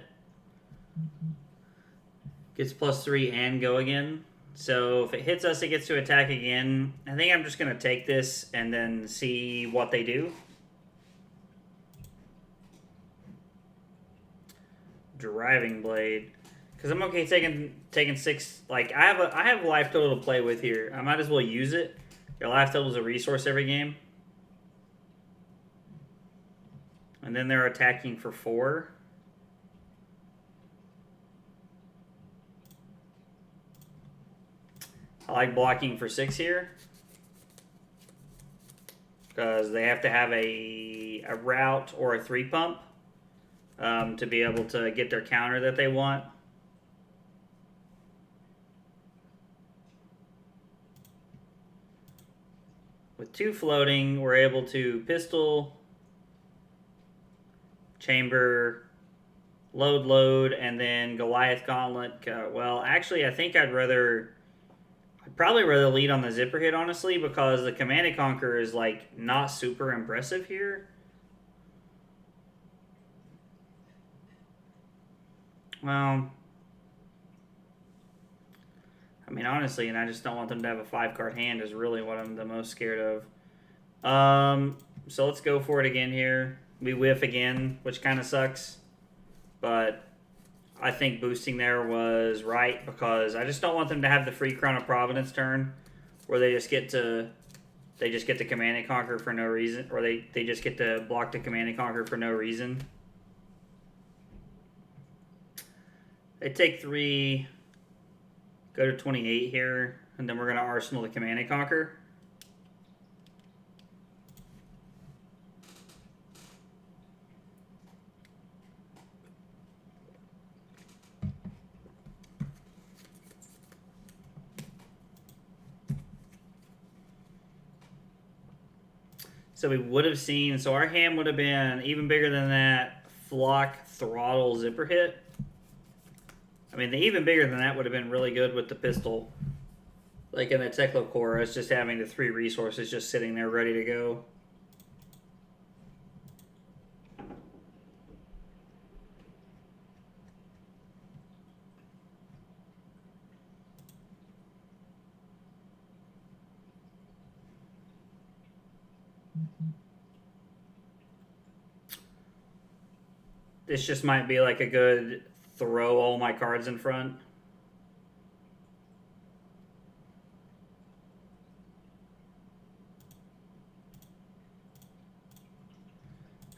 Gets +3 and go again. So if it hits us, it gets to attack again. I think I'm just going to take this and then see what they do. Driving Blade. Because I'm okay taking 6. Like, I have life total to play with here. I might as well use it. Your life total is a resource every game. And then they're attacking for 4. I like blocking for 6 here. Because they have to have a route or a 3 pump to be able to get their counter that they want. With 2 floating, we're able to Pistol, Chamber, load, and then Goliath Gauntlet. Well, actually, I think I'd probably rather lead on the Zipper Hit, honestly, because the Command and Conquer is, like, not super impressive here. Well, I mean, honestly, and I just don't want them to have a 5-card hand is really what I'm the most scared of. So let's go for it again here. We whiff again, which kind of sucks. But I think boosting there was right because I just don't want them to have the free Crown of Providence turn where they just get to Command and Conquer for no reason, or they just get to block the Command and Conquer for no reason. They take 3, go to 28 here, and then we're going to arsenal the Command and Conquer. So we would have seen, so our hand would have been even bigger than that, Flock, Throttle, Zipper Hit. I mean, the even bigger than that would have been really good with the Pistol. Like in the Teklo Core, it's just having the 3 resources just sitting there ready to go. This just might be like a good throw all my cards in front.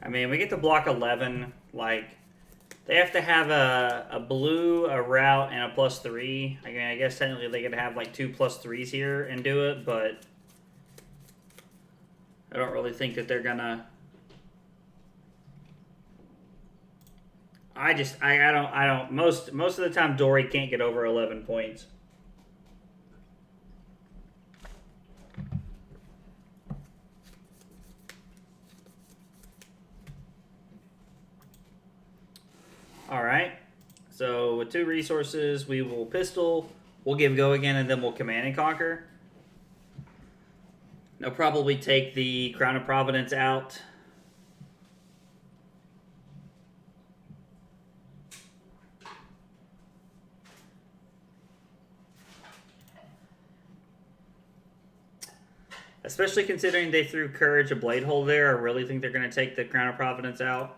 I mean, we get to block 11. Like, they have to have a blue, a route, and a +3. I mean, I guess technically they could have like 2 +3s here and do it, but I don't really think that they're gonna. I don't. Most of the time, Dory can't get over 11 points. All right. So with 2 resources, we will pistol. We'll give go again, and then we'll command and conquer. They'll probably take the Crown of Providence out. Especially considering they threw Courage a Blade Hole there, I really think they're going to take the Crown of Providence out.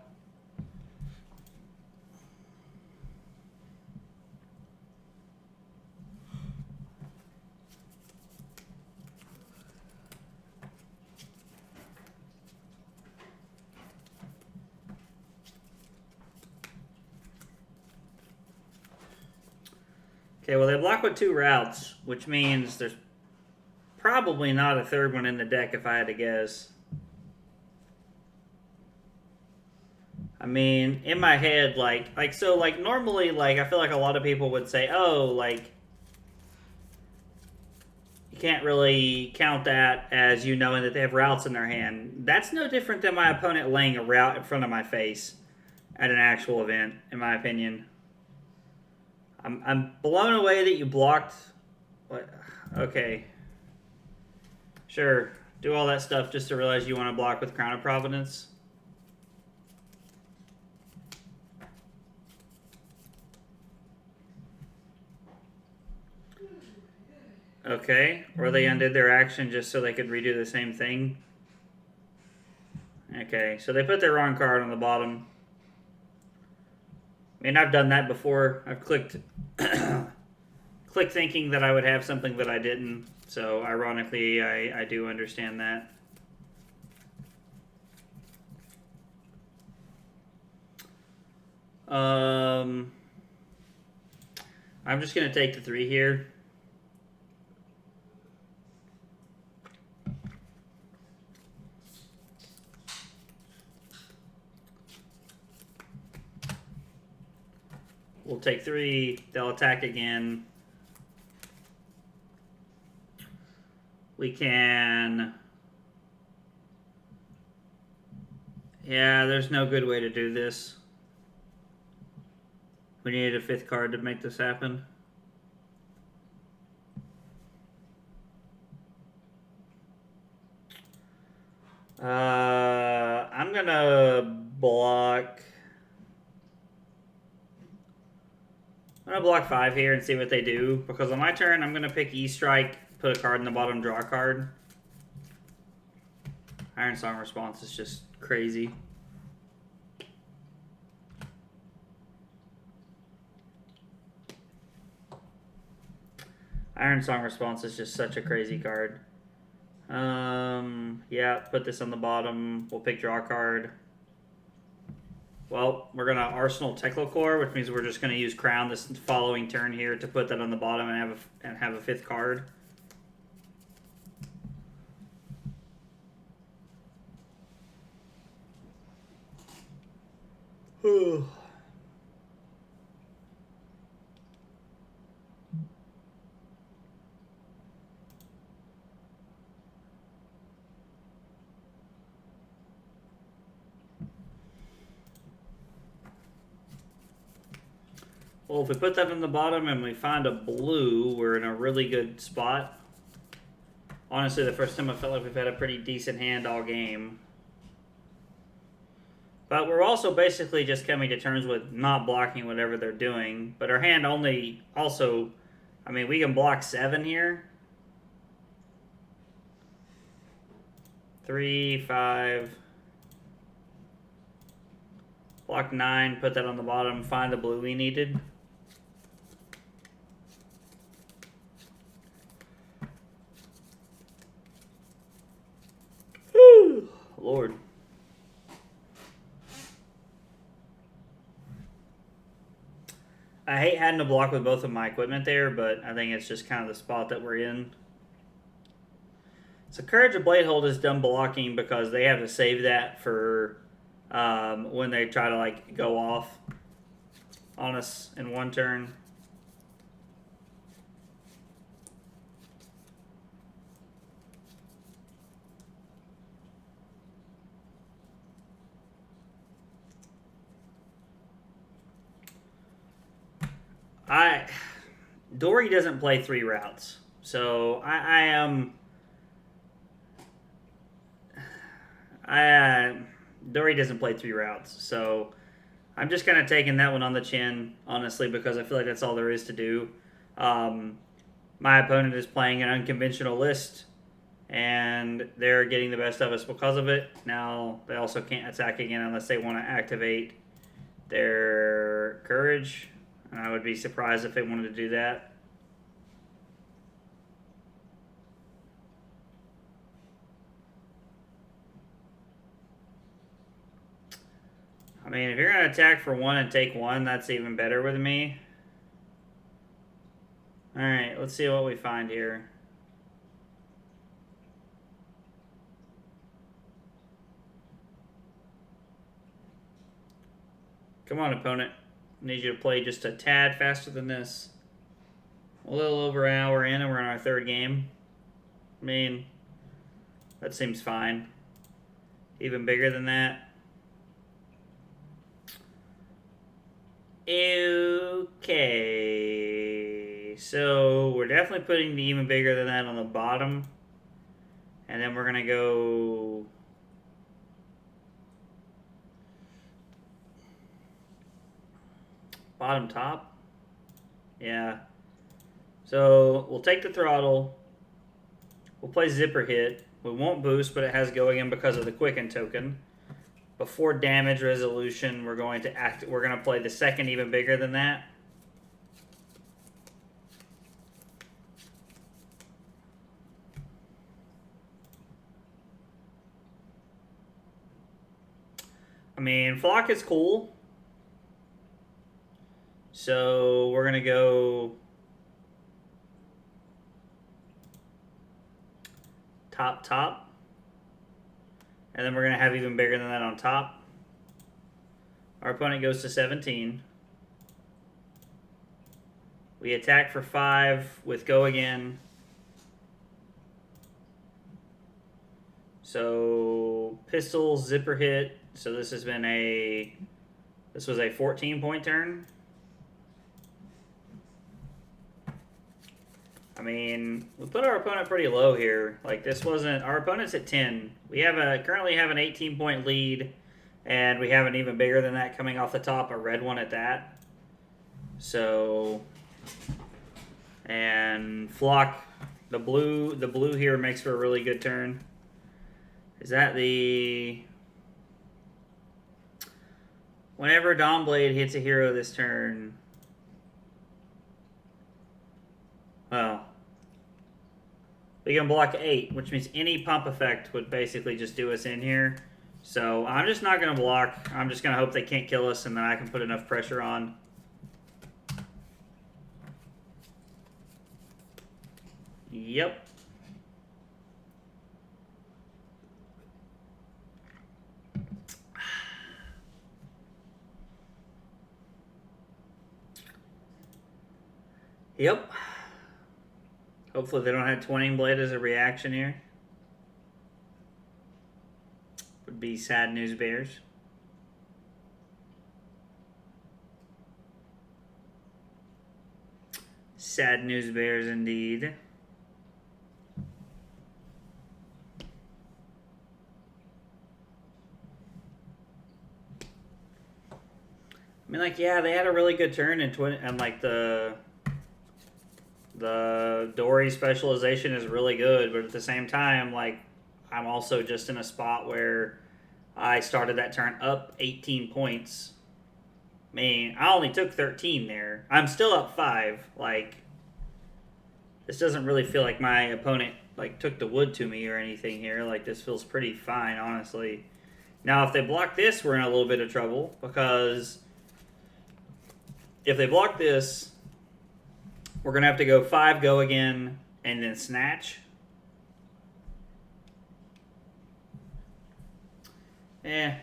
Okay, well, they block with 2 routes, which means there's probably not a 3rd one in the deck if I had to guess. I mean, in my head, like normally, I feel like a lot of people would say, oh, like, you can't really count that as you knowing that they have routes in their hand. That's no different than my opponent laying a route in front of my face at an actual event, in my opinion. I'm blown away that you blocked. What? Okay. Sure. Do all that stuff just to realize you want to block with Crown of Providence. Okay. Or they undid their action just so they could redo the same thing. Okay. So they put their wrong card on the bottom. I mean, I've done that before. I've clicked thinking that I would have something that I didn't. So, ironically, I do understand that. I'm just going to take the 3 here. We'll take 3. They'll attack again. We can... Yeah, there's no good way to do this. We needed a 5th card to make this happen. I'm gonna block... I'm going to block 5 here and see what they do, because on my turn, I'm going to pick E-Strike, put a card in the bottom, draw a card. Iron Song Response is just crazy. Iron Song Response is just such a crazy card. Yeah, put this on the bottom. We'll pick draw a card. Well, we're going to Arsenal Teklo Core, which means we're just going to use Crown this following turn here to put that on the bottom and have a 5th card. Well, if we put that in the bottom and we find a blue, we're in a really good spot. Honestly, the first time I felt like we've had a pretty decent hand all game. But we're also basically just coming to terms with not blocking whatever they're doing. But our hand only also... I mean, we can block 7 here. 3, 5... Block 9, put that on the bottom, find the blue we needed. Lord. I hate having to block with both of my equipment there, but I think it's just kind of the spot that we're in. So Courage of Bladehold is done blocking because they have to save that for when they try to like go off on us in one turn. Dory doesn't play 3 routes, so Dory doesn't play 3 routes, so I'm just kind of taking that one on the chin, honestly, because I feel like that's all there is to do. My opponent is playing an unconventional list, and they're getting the best of us because of it. Now, they also can't attack again unless they want to activate their Courage, and I would be surprised if they wanted to do that. I mean, if you're going to attack for 1 and take 1, that's even better with me. Alright, let's see what we find here. Come on, opponent. I need you to play just a tad faster than this. A little over an hour in, and we're in our 3rd game. I mean, that seems fine. Even bigger than that. Okay. So, we're definitely putting the even bigger than that on the bottom. And then we're going to go... bottom top? Yeah. So, we'll take the Throttle. We'll play Zipper Hit. We won't boost, but it has Go Again because of the Quicken token. Before Damage Resolution, we're going to play the 2nd even bigger than that. I mean, Flock is cool. So we're going to go top. And then we're going to have even bigger than that on top. Our opponent goes to 17. We attack for 5 with Go Again. So pistol, Zipper Hit. So this was a 14-point turn. I mean, we put our opponent pretty low here. Like, this wasn't... Our opponent's at 10. We currently have an 18-point lead, and we have an even bigger than that coming off the top, a red one at that. So... And Flock, the blue here makes for a really good turn. Is that the... Whenever Dawnblade hits a hero this turn... Well, we can block 8, which means any pump effect would basically just do us in here. So I'm just not going to block. I'm just going to hope they can't kill us, and then I can put enough pressure on. Yep. Yep. Hopefully they don't have Twinning Blade as a reaction here. Would be sad news bears. Sad news bears indeed. I mean, like, yeah, they had a really good turn and like the Dory specialization is really good, but at the same time, like, I'm also just in a spot where I started that turn up 18 points. I mean, I only took 13 there. I'm still up 5. Like, this doesn't really feel like my opponent, like, took the wood to me or anything here. Like, this feels pretty fine, honestly. Now, if they block this, we're in a little bit of trouble because if they block this, we're going to have to go 5, go again, and then Snatch. Eh.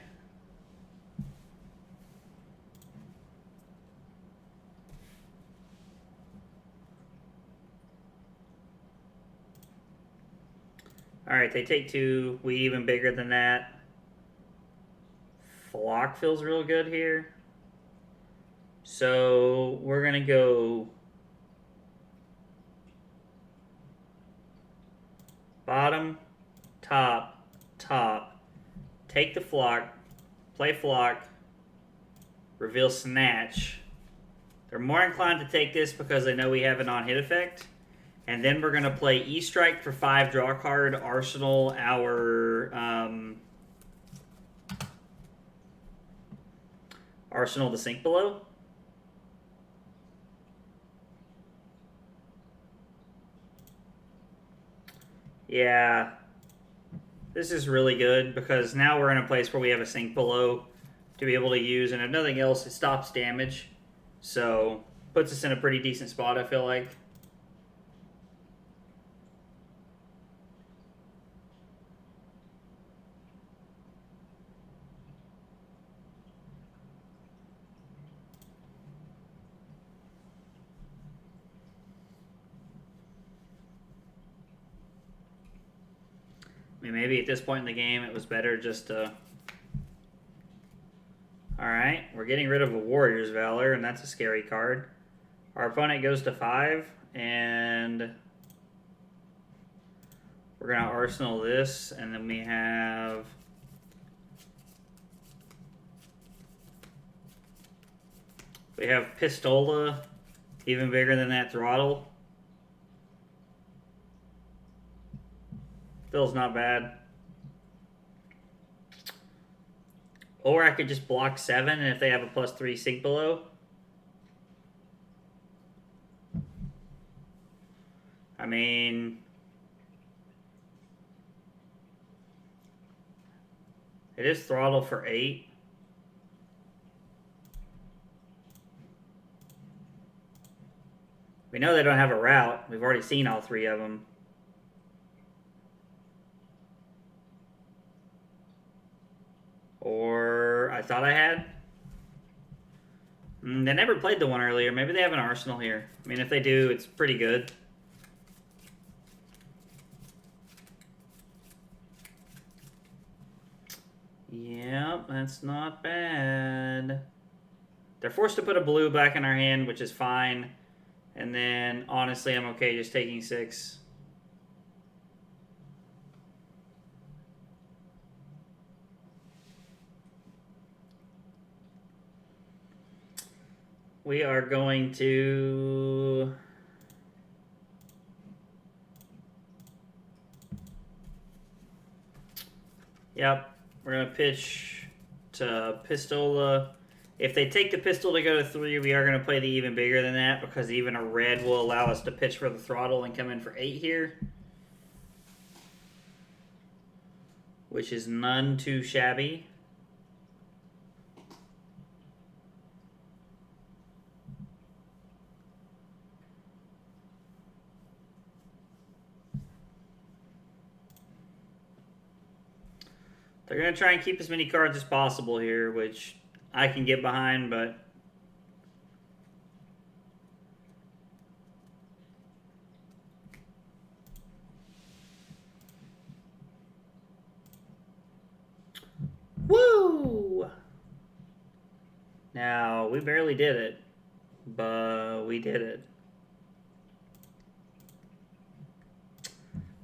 Alright, they take 2. We even bigger than that. Flock feels real good here. So we're going to go bottom, top, top. Take the flock, play flock, reveal Snatch. They're more inclined to take this because they know we have an on-hit effect. And then we're going to play E-Strike for 5, draw a card, Arsenal our... Arsenal the sink below. Yeah. This is really good because now we're in a place where we have a sink below to be able to use. And if nothing else, it stops damage. So, puts us in a pretty decent spot, I feel like. I mean, maybe at this point in the game, it was better just to... Alright, we're getting rid of a Warrior's Valor, and that's a scary card. Our opponent goes to 5, and... we're going to Arsenal this, and then we have... we have Pistola, even bigger than that Throttle. Feels not bad. Or I could just block 7, and if they have a +3 sink below. I mean... it is Throttle for 8. We know they don't have a route. We've already seen all 3 of them. Or I thought I had. They never played the one earlier. Maybe they have an Arsenal here. I mean, if they do, it's pretty good. Yep, that's not bad. They're forced to put a blue back in our hand, which is fine. And then, honestly, I'm okay just taking 6. We are going to... yep, we're going to pitch to Pistola. If they take the pistol to go to 3, we are going to play the even bigger than that because even a red will allow us to pitch for the Throttle and come in for 8 here. Which is none too shabby. They're going to try and keep as many cards as possible here, which I can get behind, but... woo! Now, we barely did it, but we did it.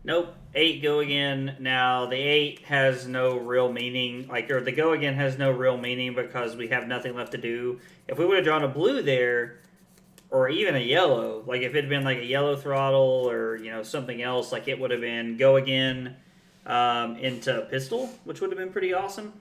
Nope. 8 go again. Now, the 8 has no real meaning. Or the go again has no real meaning because we have nothing left to do. If we would have drawn a blue there, or even a yellow, like if it had been like a yellow Throttle or, you know, something else, like it would have been go again into Pistol, which would have been pretty awesome.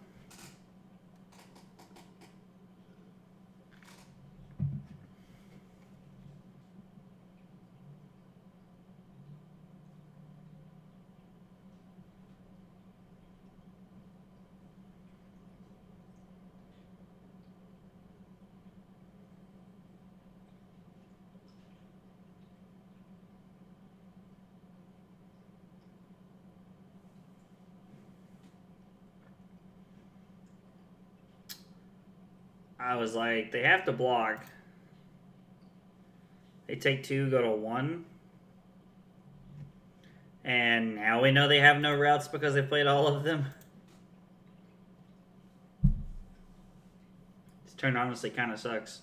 I was like, they have to block. They take 2, go to 1. And now we know they have no routes because they played all of them. This turn honestly kind of sucks.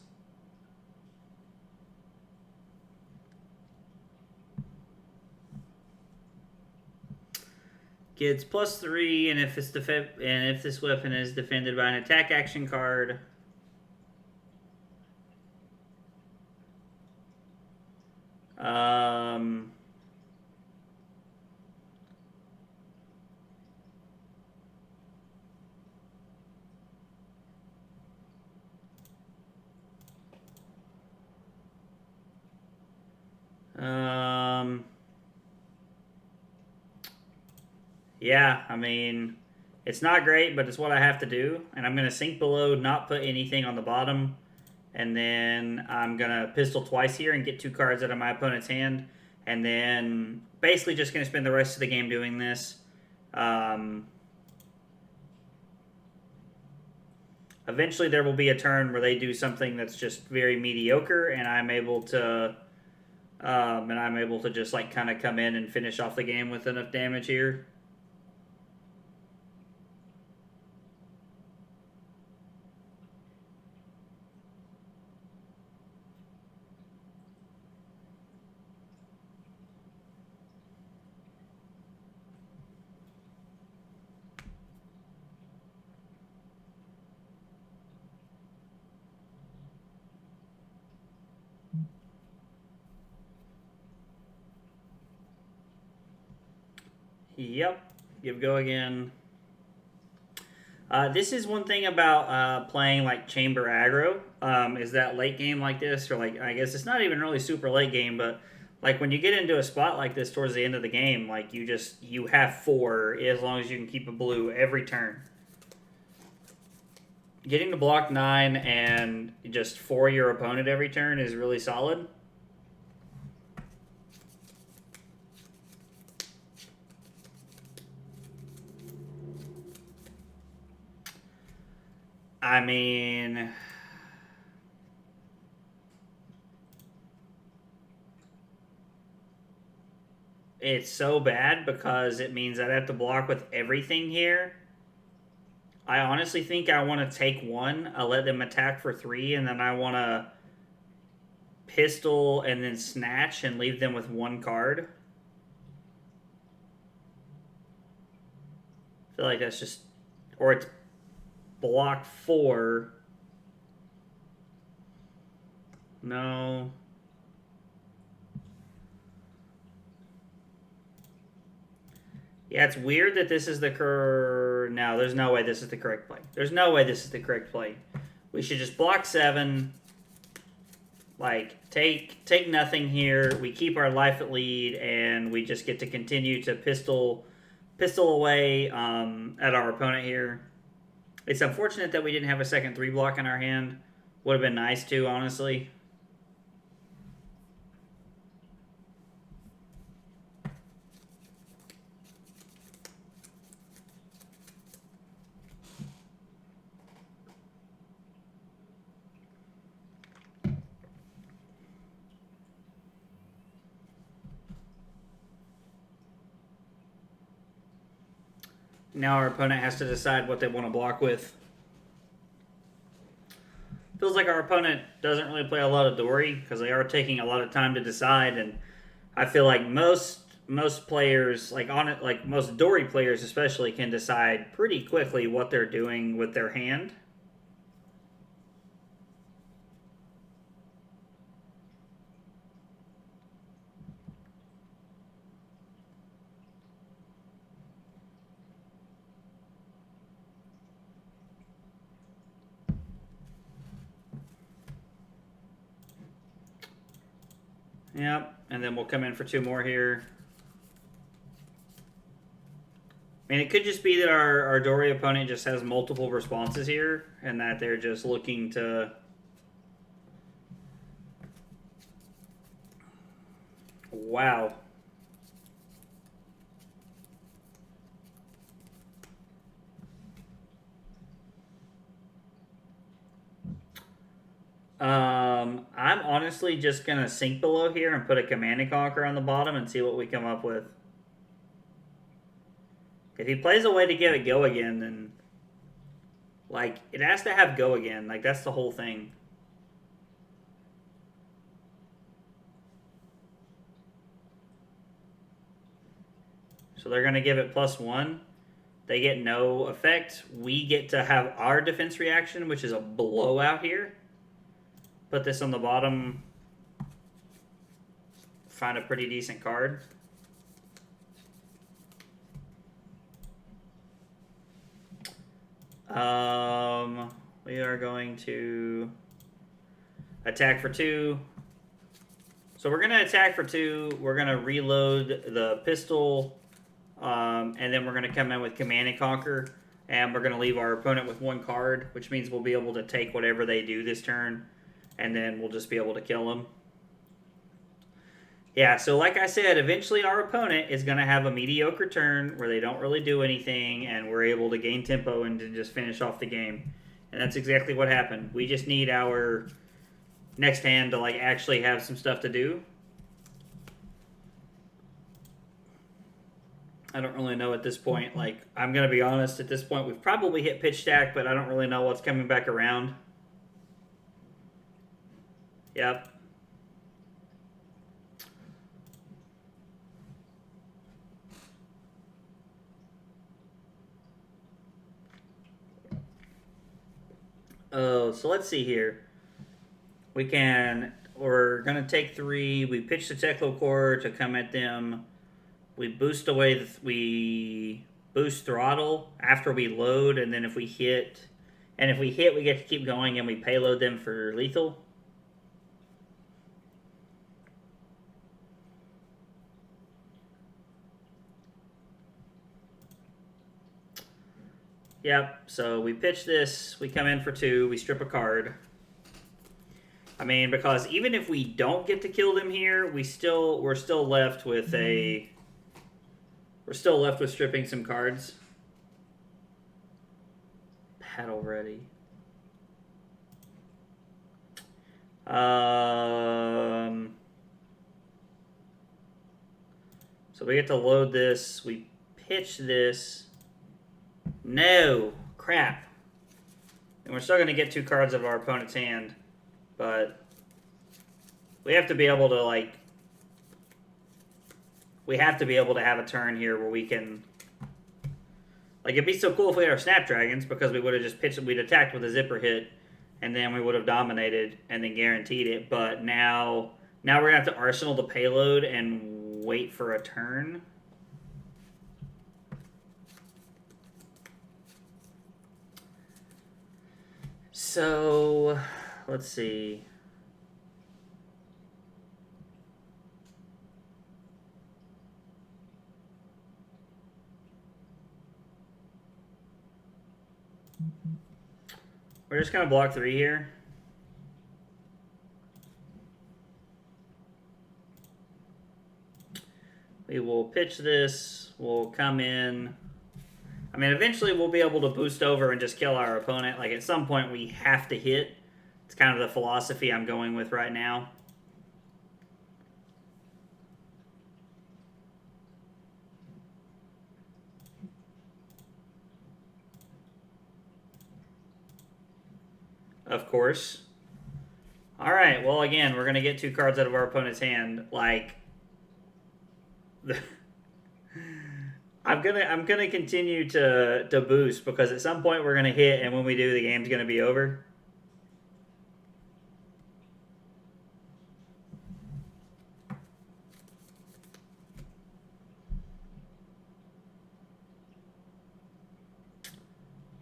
Gets +3, and if this weapon is defended by an attack action card, yeah, I mean, it's not great, but it's what I have to do. And I'm going to sink below, not put anything on the bottom. And then I'm going to pistol twice here and get 2 cards out of my opponent's hand. And then basically just going to spend the rest of the game doing this. Eventually there will be a turn where they do something that's just very mediocre, and I'm able to just like kind of come in and finish off the game with enough damage here. Yep, give go again. This is one thing about playing like Chamber Aggro, is that late game like this, or like I guess it's not even really super late game, but like when you get into a spot like this towards the end of the game, like you have 4 as long as you can keep a blue every turn. Getting to block 9 and just 4 your opponent every turn is really solid. I mean, it's so bad because it means I'd have to block with everything here. I honestly think I want to take 1, I'll let them attack for 3, and then I want to pistol and then snatch and leave them with 1 card. I feel like that's just, or it's block 4. No. Yeah, it's weird that this is the No, there's no way this is the correct play. There's no way this is the correct play. We should just block 7. Like, take nothing here. We keep our life at lead, and we just get to continue to pistol away at our opponent here. It's unfortunate that we didn't have a second 3 block in our hand. Would have been nice too, honestly. Now our opponent has to decide what they want to block with. Feels like our opponent doesn't really play a lot of Dory because they are taking a lot of time to decide, and I feel like most players, like most Dory players especially, can decide pretty quickly what they're doing with their hand. Yep, and then we'll come in for 2 more here. I mean, it could just be that our Dory opponent just has multiple responses here, and that they're just looking to... Wow. I'm honestly just gonna sink below here and put a Command and Conquer on the bottom and see what we come up with. If he plays a way to get it go again, then like it has to have go again. Like that's the whole thing. So they're gonna give it +1. They get no effect. We get to have our defense reaction, which is a blowout here. Put this on the bottom. Find a pretty decent card. We are going to attack for 2. So we're going to attack for 2. We're going to reload the pistol. And then we're going to come in with Command and Conquer. And we're going to leave our opponent with 1 card, which means we'll be able to take whatever they do this turn. And then we'll just be able to kill them. Yeah, so like I said, eventually our opponent is going to have a mediocre turn where they don't really do anything, and we're able to gain tempo and to just finish off the game. And that's exactly what happened. We just need our next hand to like actually have some stuff to do. I don't really know at this point. Like, I'm going to be honest, at this point, we've probably hit pitch stack, but I don't really know what's coming back around. Yep. Oh, so let's see here. We're going to take 3. We pitch the Teklo Core to come at them. We boost away, we boost Throttle after we load, and then if we hit, we get to keep going, and we payload them for lethal. Yep, so we pitch this, we come in for 2, we strip a card. I mean, because even if we don't get to kill them here, we're still left with a... We're still left with stripping some cards. Battle ready. So we get to load this. We pitch this. No! Crap. And we're still going to get 2 cards of our opponent's hand. But we have to be able to, like... We have to be able to have a turn here where we can... Like, it'd be so cool if we had our Snapdragons, because we would have just pitched... We'd attacked with a zipper hit, and then we would have dominated and then guaranteed it. But now we're going to have to arsenal the payload and wait for a turn. So, let's see. We're just going to block 3 here. We will pitch this. We'll come in. I mean, eventually we'll be able to boost over and just kill our opponent. Like, at some point we have to hit. It's kind of the philosophy I'm going with right now. Of course. All right. Well, again, we're gonna get 2 cards out of our opponent's hand. Like, I'm gonna continue to boost, because at some point we're gonna hit, and when we do, the game's gonna be over.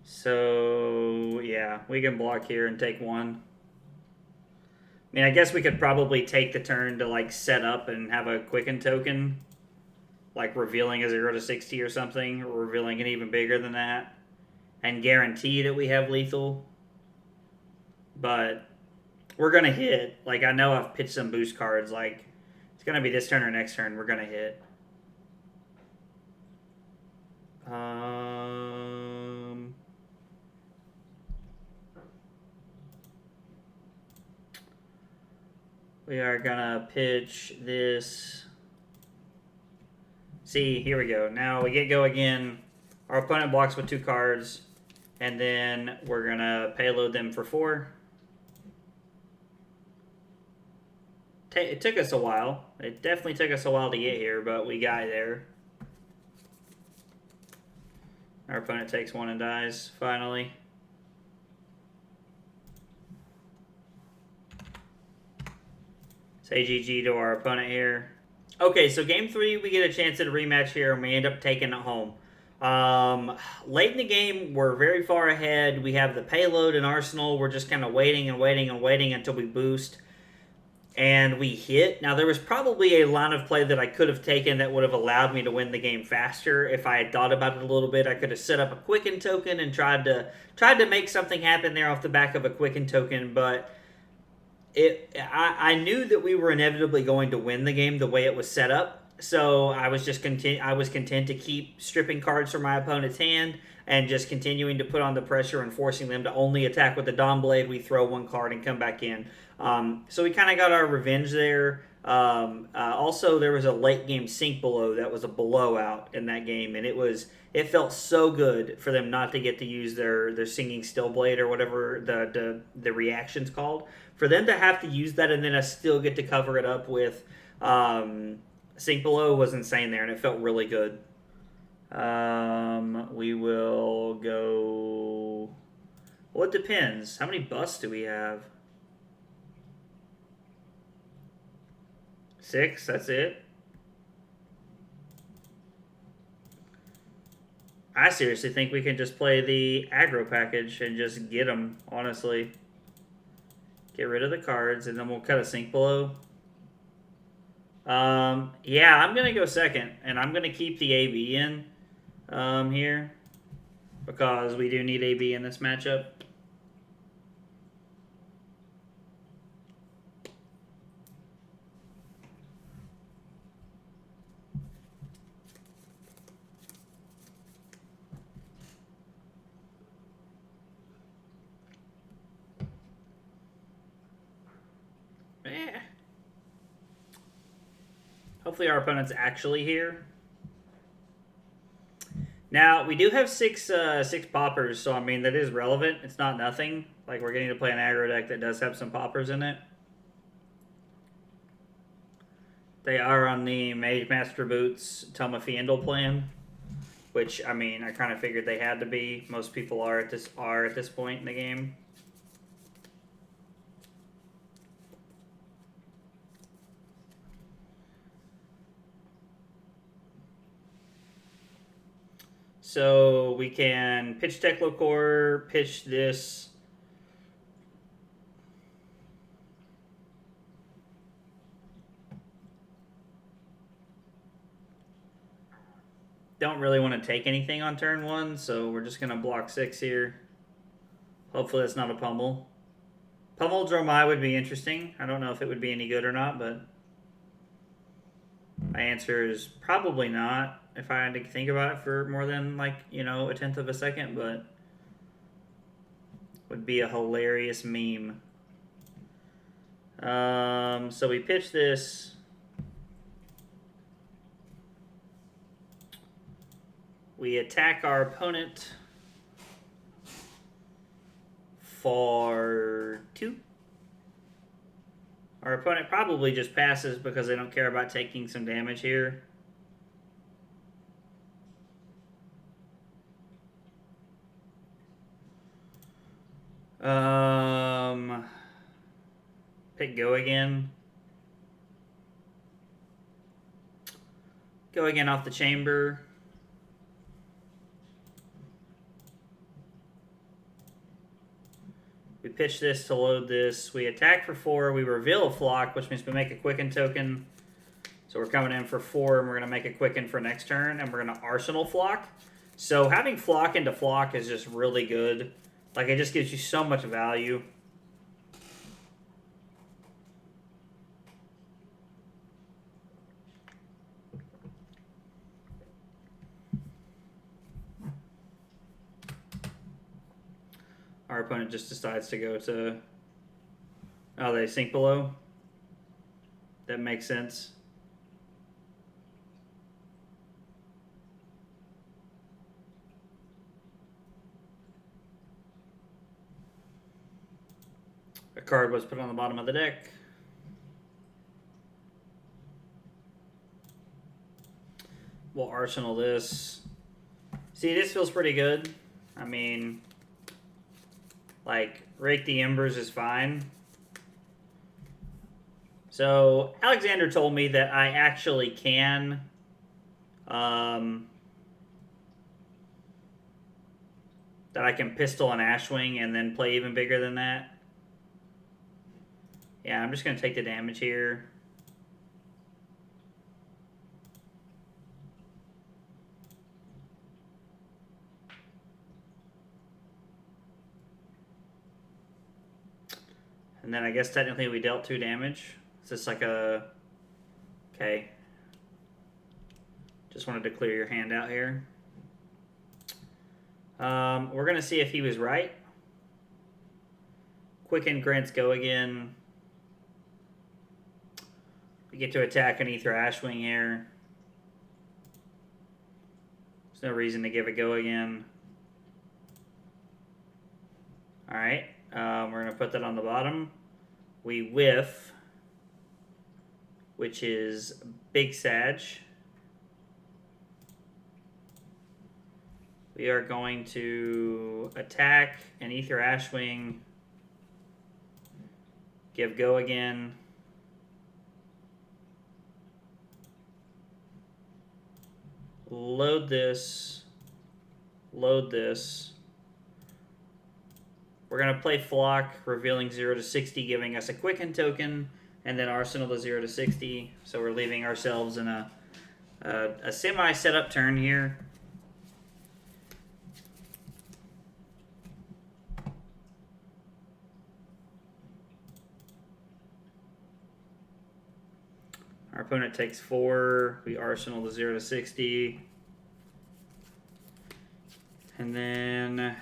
So, yeah, we can block here and take 1. I mean, I guess we could probably take the turn to, like, set up and have a Quicken token. Like, revealing a 0 to 60 or something, or revealing it even bigger than that. And guarantee that we have lethal. But we're going to hit. Like, I know I've pitched some boost cards. Like, it's going to be this turn or next turn. We're going to hit. We are gonna pitch this. See, here we go. Now we get go again. Our opponent blocks with 2 cards. And then we're gonna payload them for 4. It took us a while. It definitely took us a while to get here, but we got there. Our opponent takes 1 and dies, finally. Say GG to our opponent here. Okay, so game 3, we get a chance at a rematch here, and we end up taking it home. Late in the game, we're very far ahead. We have the payload and arsenal. We're just kind of waiting and waiting and waiting until we boost. And we hit. Now, there was probably a line of play that I could have taken that would have allowed me to win the game faster. If I had thought about it a little bit, I could have set up a Quicken token and tried to make something happen there off the back of a Quicken token, but I knew that we were inevitably going to win the game the way it was set up. So I was just content to keep stripping cards from my opponent's hand and just continuing to put on the pressure and forcing them to only attack with the Dawn Blade. We throw 1 card and come back in. So we kind of got our revenge there. Also, there was a late game sink below that was a blowout in that game, and it felt so good for them not to get to use their singing still blade or whatever the reaction's called. For them to have to use that and then us still get to cover it up with sink below was insane there, and it felt really good. We will go. Well, it depends. How many busts do we have? 6, that's it. I seriously think we can just play the aggro package and just get them, honestly. Get rid of the cards, and then we'll cut a sink below. Yeah, I'm going to go second, and I'm going to keep the AB in here because we do need AB in this matchup. Hopefully our opponent's actually here. Now, we do have six poppers, so I mean, that is relevant. It's not nothing. Like, we're getting to play an aggro deck that does have some poppers in it. They are on the Mage Master Boots Toma Fiendel plan, which, I mean, I kind of figured they had to be. Most people are at this point in the game. So we can pitch Teklo Core, pitch this. Don't really want to take anything on turn 1, so we're just going to block 6 here. Hopefully that's not a pummel. Pummel Dromai would be interesting. I don't know if it would be any good or not, but my answer is probably not. If I had to think about it for more than, like, you know, a tenth of a second, but would be a hilarious meme. So we pitch this. We attack our opponent for 2. Our opponent probably just passes because they don't care about taking some damage here. Pick go again. Go again off the chamber. We pitch this to load this. We attack for 4. We reveal a flock, which means we make a Quicken token. So we're coming in for 4, and we're going to make a Quicken for next turn, and we're going to Arsenal flock. So having flock into flock is just really good. Like, it just gives you so much value. Our opponent just decides to go to... Oh, they sink below? that makes sense. A card was put on the bottom of the deck. We'll arsenal this. See, this feels pretty good. I mean, like, Rake the Embers is fine. So, Alexander told me that I actually can that I can pistol an Ashwing and then play even bigger than that. Yeah, I'm just going to take the damage here. And then I guess technically we dealt 2 damage. Is this like a... Okay. Just wanted to clear your hand out here. We're going to see if he was right. Quicken grants go again. We get to attack an Ether Ashwing here. There's no reason to give it go again. Alright, we're going to put that on the bottom. We whiff, which is Big Sag. We are going to attack an Ether Ashwing. Give go again. Load this. Load this. We're going to play Flock, revealing 0 to 60, giving us a Quicken token, and then Arsenal to 0 to 60. So we're leaving ourselves in a semi-setup turn here. Our opponent takes 4. We Arsenal to 0 to 60. And then...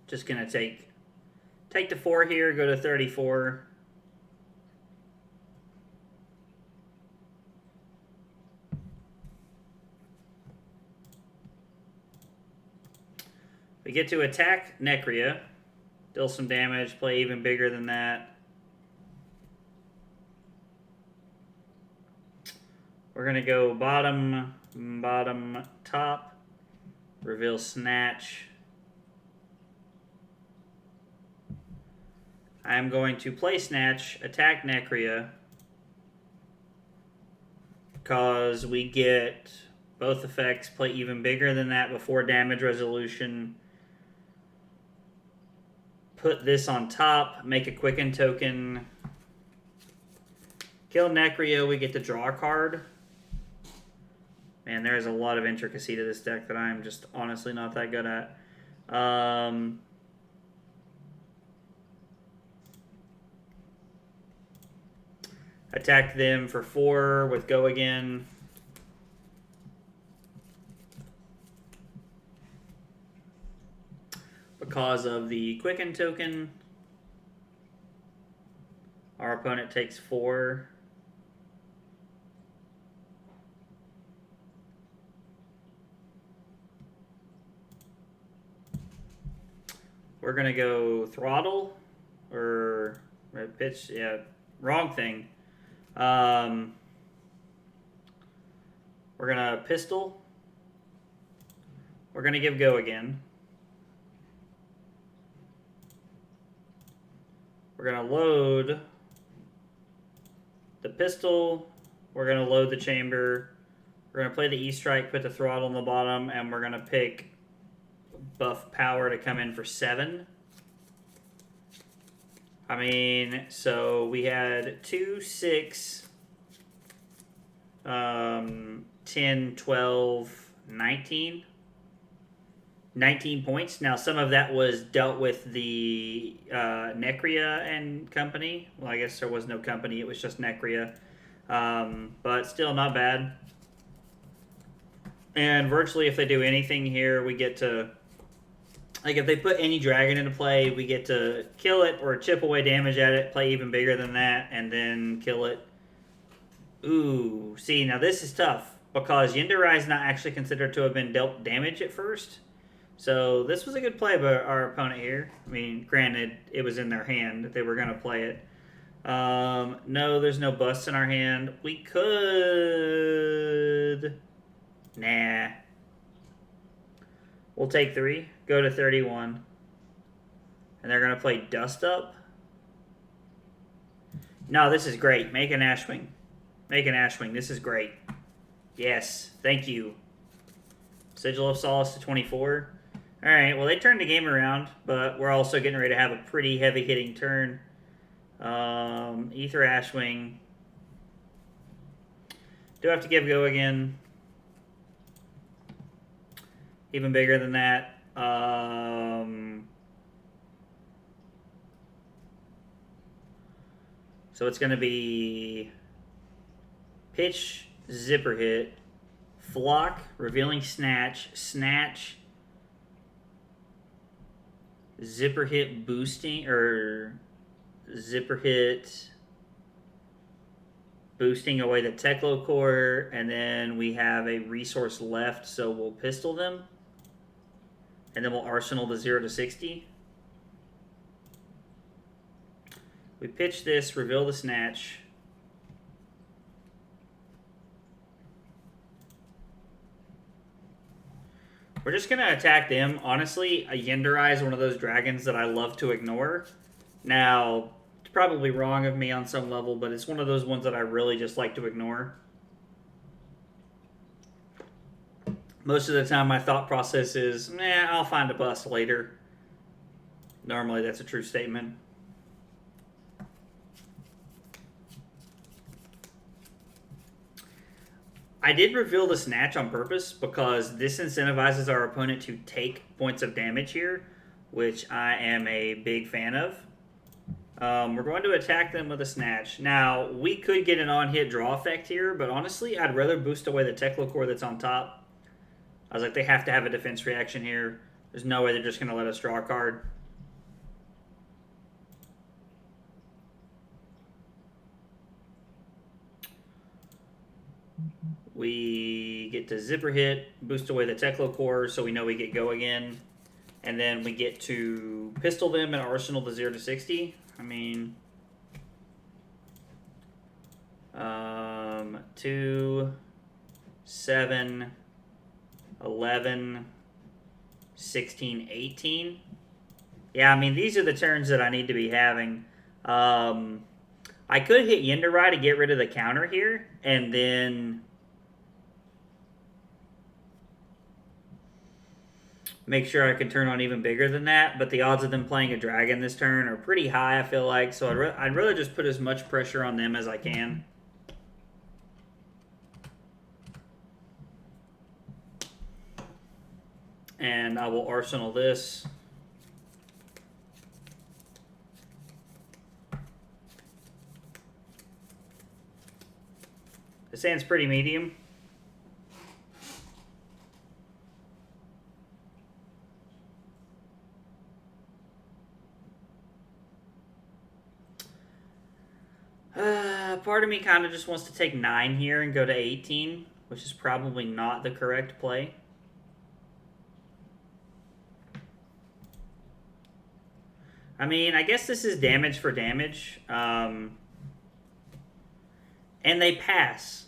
just going to take the 4 here, go to 34. We get to attack Necria, deal some damage, play even bigger than that. We're going to go bottom, bottom, top, reveal Snatch. I'm going to play Snatch, attack Necria, because we get both effects, play even bigger than that before damage resolution. Put this on top, make a Quicken token. Kill Necria, we get to draw a card. Man, there's a lot of intricacy to this deck that I'm just honestly not that good at. Attack them for 4 with go again. Because of the Quicken token, our opponent takes 4. We're going to go Throttle, or pitch, yeah, wrong thing. We're going to Pistol. We're going to give go again. We're going to load the Pistol. We're going to load the Chamber. We're going to play the E-Strike, put the Throttle on the bottom, and we're going to pick buff Power to come in for 7. I mean, so we had 2, 6, 10, 12, 19. 19 points. Now, some of that was dealt with the Necria and company. Well, I guess there was no company. It was just Necria. But still not bad. And virtually, if they do anything here, we get to Like if they put any dragon into play, we get to kill it or chip away damage at it, play even bigger than that, and then kill it. Ooh, see, now this is tough because Yindarai is not actually considered to have been dealt damage at first. So this was a good play by our opponent here. I mean, granted, it was in their hand. They were going to play it. No, there's no busts in our hand. We could... Nah. We'll take 3. Go to 31. And they're going to play Dust Up. No, this is great. Make an Ashwing. Make an Ashwing. This is great. Yes. Thank you. Sigil of Solace to 24. Alright, well, they turned the game around, but we're also getting ready to have a pretty heavy-hitting turn. Ether Ashwing. Do have to give go again. Even bigger than that. So it's going to be Pitch, Zipper Hit, Flock, Revealing Snatch, Snatch, Zipper Hit boosting, or Zipper Hit boosting away the Teklo Core, and then we have a resource left, so we'll pistol them. And then we'll arsenal the 0 to 60. We pitch this, reveal the Snatch. We're just going to attack them. Honestly, a Yindarai is one of those dragons that I love to ignore. Now, it's probably wrong of me on some level, but it's one of those ones that I really just like to ignore. Most of the time, my thought process is, I'll find a bust later. Normally, that's a true statement. I did reveal the Snatch on purpose because this incentivizes our opponent to take points of damage here, which I am a big fan of. We're going to attack them with a Snatch. Now, we could get an on-hit draw effect here, but honestly, I'd rather boost away the Teklo Core that's on top. I was like, they have to have a defense reaction here. There's no way they're just going to let us draw a card. We get to Zipper Hit, boost away the Teklo Core, so we know we get go again. And then we get to pistol them and arsenal the 0 to 60. I mean... 2, 7... 11, 16, 18. Yeah, I mean, these are the turns that I need to be having. I could hit Yindarai to get rid of the counter here, and then make sure I can turn on even bigger than that, but the odds of them playing a dragon this turn are pretty high, I feel like, so I'd rather just put as much pressure on them as I can. And I will arsenal this. This hand's pretty medium. Part of me kind of just wants to take 9 here and go to 18, which is probably not the correct play. I mean, I guess this is damage for damage. And they pass.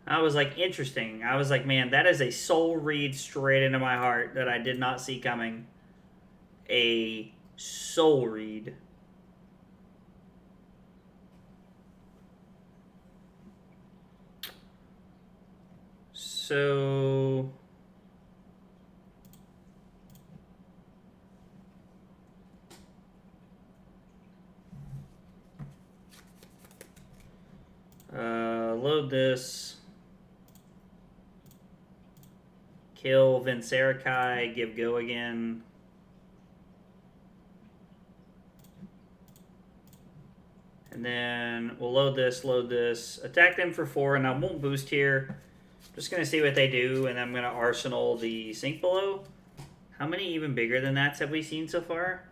I was like, interesting. I was like, man, that is a soul read straight into my heart that I did not see coming. A soul read. So... load this. Kill Vincerakai, give go again. And then we'll load this, attack them for 4, and I won't boost here. Just going to see what they do, and I'm going to arsenal the Sink Below. How many even bigger than that have we seen so far?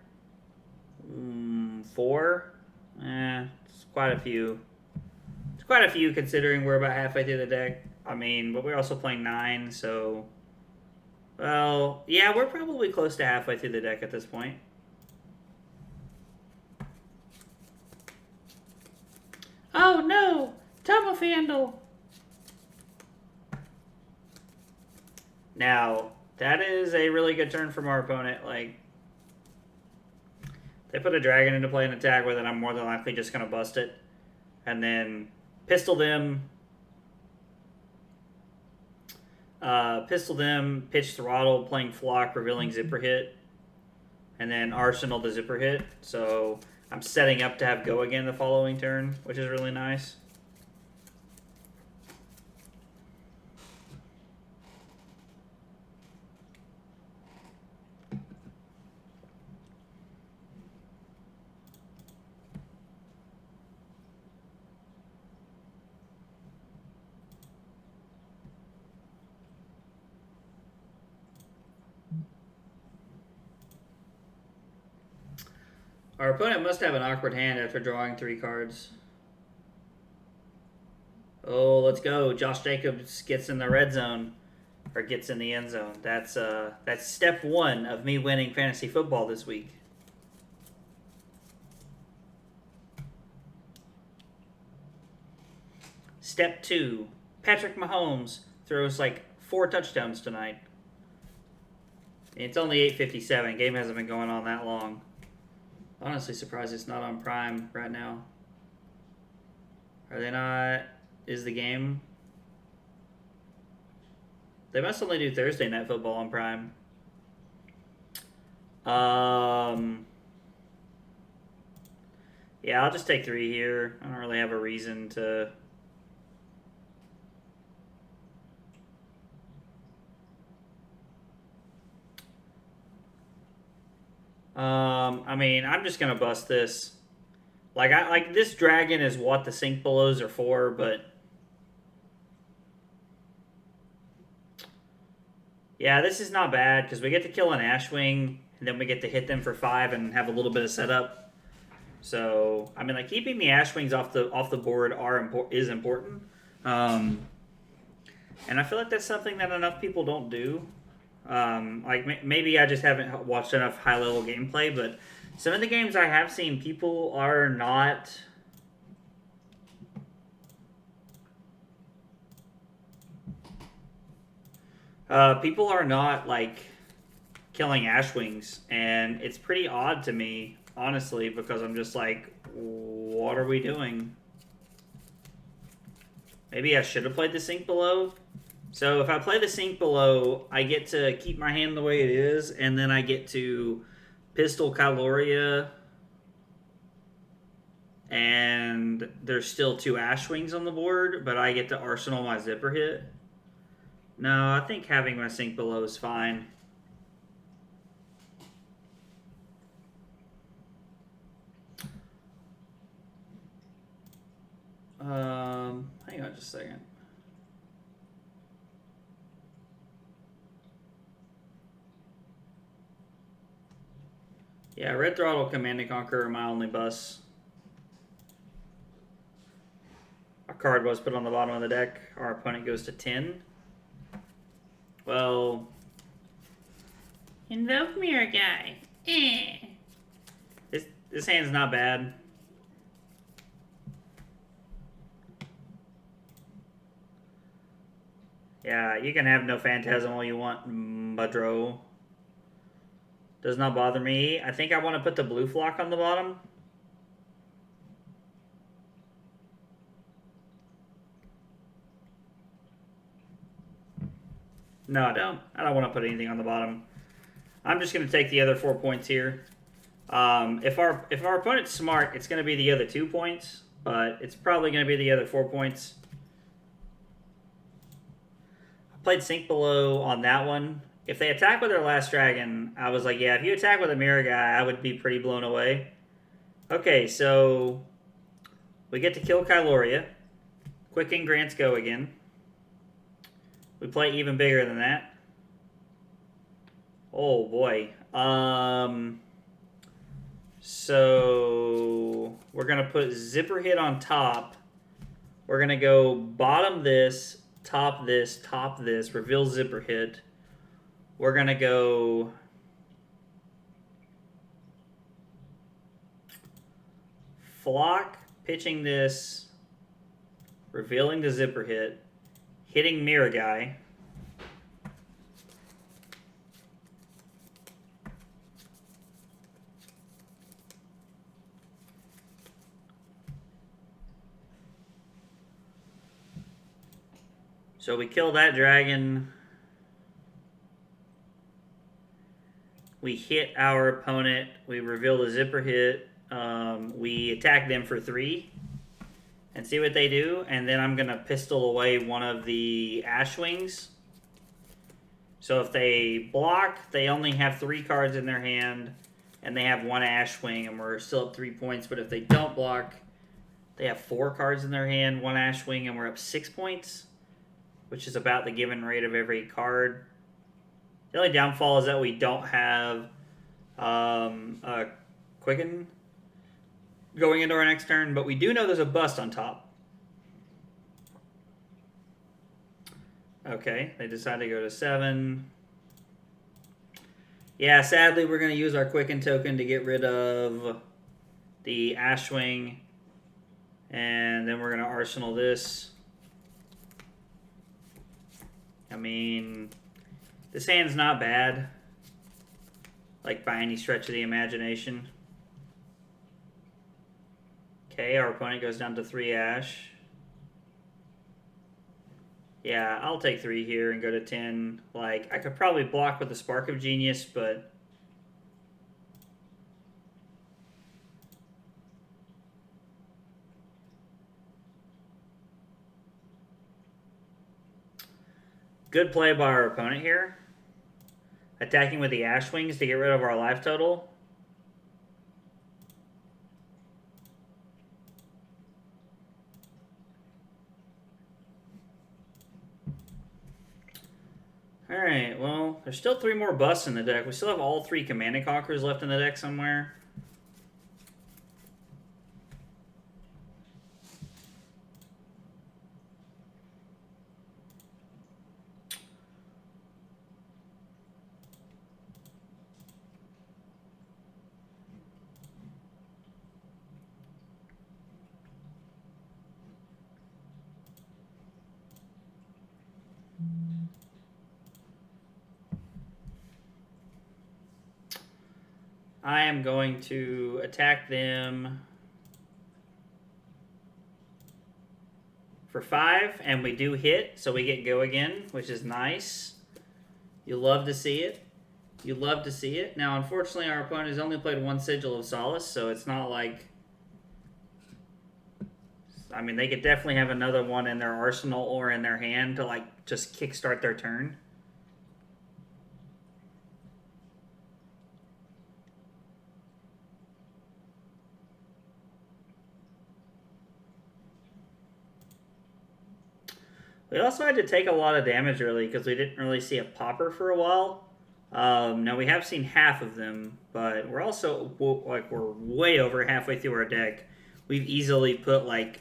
4? It's quite a few. It's quite a few considering we're about halfway through the deck. I mean, but we're also playing 9, so... Well, yeah, we're probably close to halfway through the deck at this point. Oh no! Tumblefandle! Now, that is a really good turn from our opponent. Like, they put a dragon into play and attack with it, I'm more than likely just going to bust it. And then pistol them. Pitch Throttle, playing Flock, revealing Zipper Hit. And then arsenal the Zipper Hit. So I'm setting up to have go again the following turn, which is really nice. Our opponent must have an awkward hand after drawing 3 cards. Oh, let's go. Josh Jacobs gets in the red zone. Or gets in the end zone. That's step 1 of me winning fantasy football this week. Step 2. Patrick Mahomes throws like 4 touchdowns tonight. It's only 8:57. Game hasn't been going on that long. Honestly surprised it's not on Prime right now. Are they not? Is the game? They must only do Thursday Night Football on Prime. Yeah, I'll just take 3 here. I don't really have a reason to... I mean, I'm just gonna bust this. Like this dragon is what the Sink Belows are for, but yeah, this is not bad because we get to kill an Ashwing and then we get to hit them for 5 and have a little bit of setup. So I mean, like keeping the Ashwings off the board is important, and I feel like that's something that enough people don't do. Like maybe I just haven't watched enough high level gameplay, but some of the games I have seen, people are not like killing Ashwings, and it's pretty odd to me, honestly, because I'm just like, what are we doing? Maybe I should have played the Sink Below. So if I play the Sink Below, I get to keep my hand the way it is, and then I get to pistol Caloria, and there's still 2 Ashwings on the board, but I get to arsenal my Zipper Hit. No, I think having my Sink Below is fine. Hang on just a second. Yeah, Red Throttle, Command and Conquer are my only busts. A card was put on the bottom of the deck. Our opponent goes to 10. Well, Invoke Mirror Guy. This hand's not bad. Yeah, you can have no Phantasm all you want, Mudro. Does not bother me. I think I want to put the blue flock on the bottom. No, I don't. I don't want to put anything on the bottom. I'm just going to take the other 4 points here. If our opponent's smart, it's going to be the other 2 points, but it's probably going to be the other 4 points. I played Sink Below on that one. If they attack with their last dragon, I was like, yeah, if you attack with a mirror guy, I would be pretty blown away. Okay, so We get to kill Kyloria. Quicken grants go again. We play even bigger than that. Oh boy. So we're gonna put Zipper Hit on top. We're gonna go bottom this, top this, top this, reveal Zipper Hit. We're gonna go Flock, pitching this, revealing the Zipper Hit, hitting Mirror Guy. So we kill that dragon. We hit our opponent. We reveal the Zipper Hit. We attack them for 3 and see what they do. And then I'm going to pistol away one of the Ashwings. So if they block, they only have 3 cards in their hand. And they have 1 Ashwing, and we're still up 3 points. But if they don't block, they have 4 cards in their hand, 1 Ashwing, and we're up 6 points. Which is about the given rate of every card. The only downfall is that we don't have a Quicken going into our next turn, but we do know there's a bust on top. Okay, they decide to go to 7. Yeah, sadly, we're going to use our Quicken token to get rid of the Ashwing, and then we're going to Arsenal this. I mean, this hand's not bad, like by any stretch of the imagination. Okay, our opponent goes down to 3 Ash. Yeah, I'll take 3 here and go to 10. Like, I could probably block with the Spark of Genius, but good play by our opponent here. Attacking with the Ashwings to get rid of our life total. Alright, well, there's still 3 more busts in the deck. We still have all 3 Command and Conquerors left in the deck somewhere. I am going to attack them for 5, and we do hit, so we get go again, which is nice. You love to see it. You love to see it. Now, unfortunately, our opponent has only played 1 Sigil of Solace, so it's not like... I mean, they could definitely have another one in their arsenal or in their hand to, like, just kickstart their turn. We also had to take a lot of damage early because we didn't really see a popper for a while. Now we have seen half of them, but we're also like we're way over halfway through our deck. We've easily put like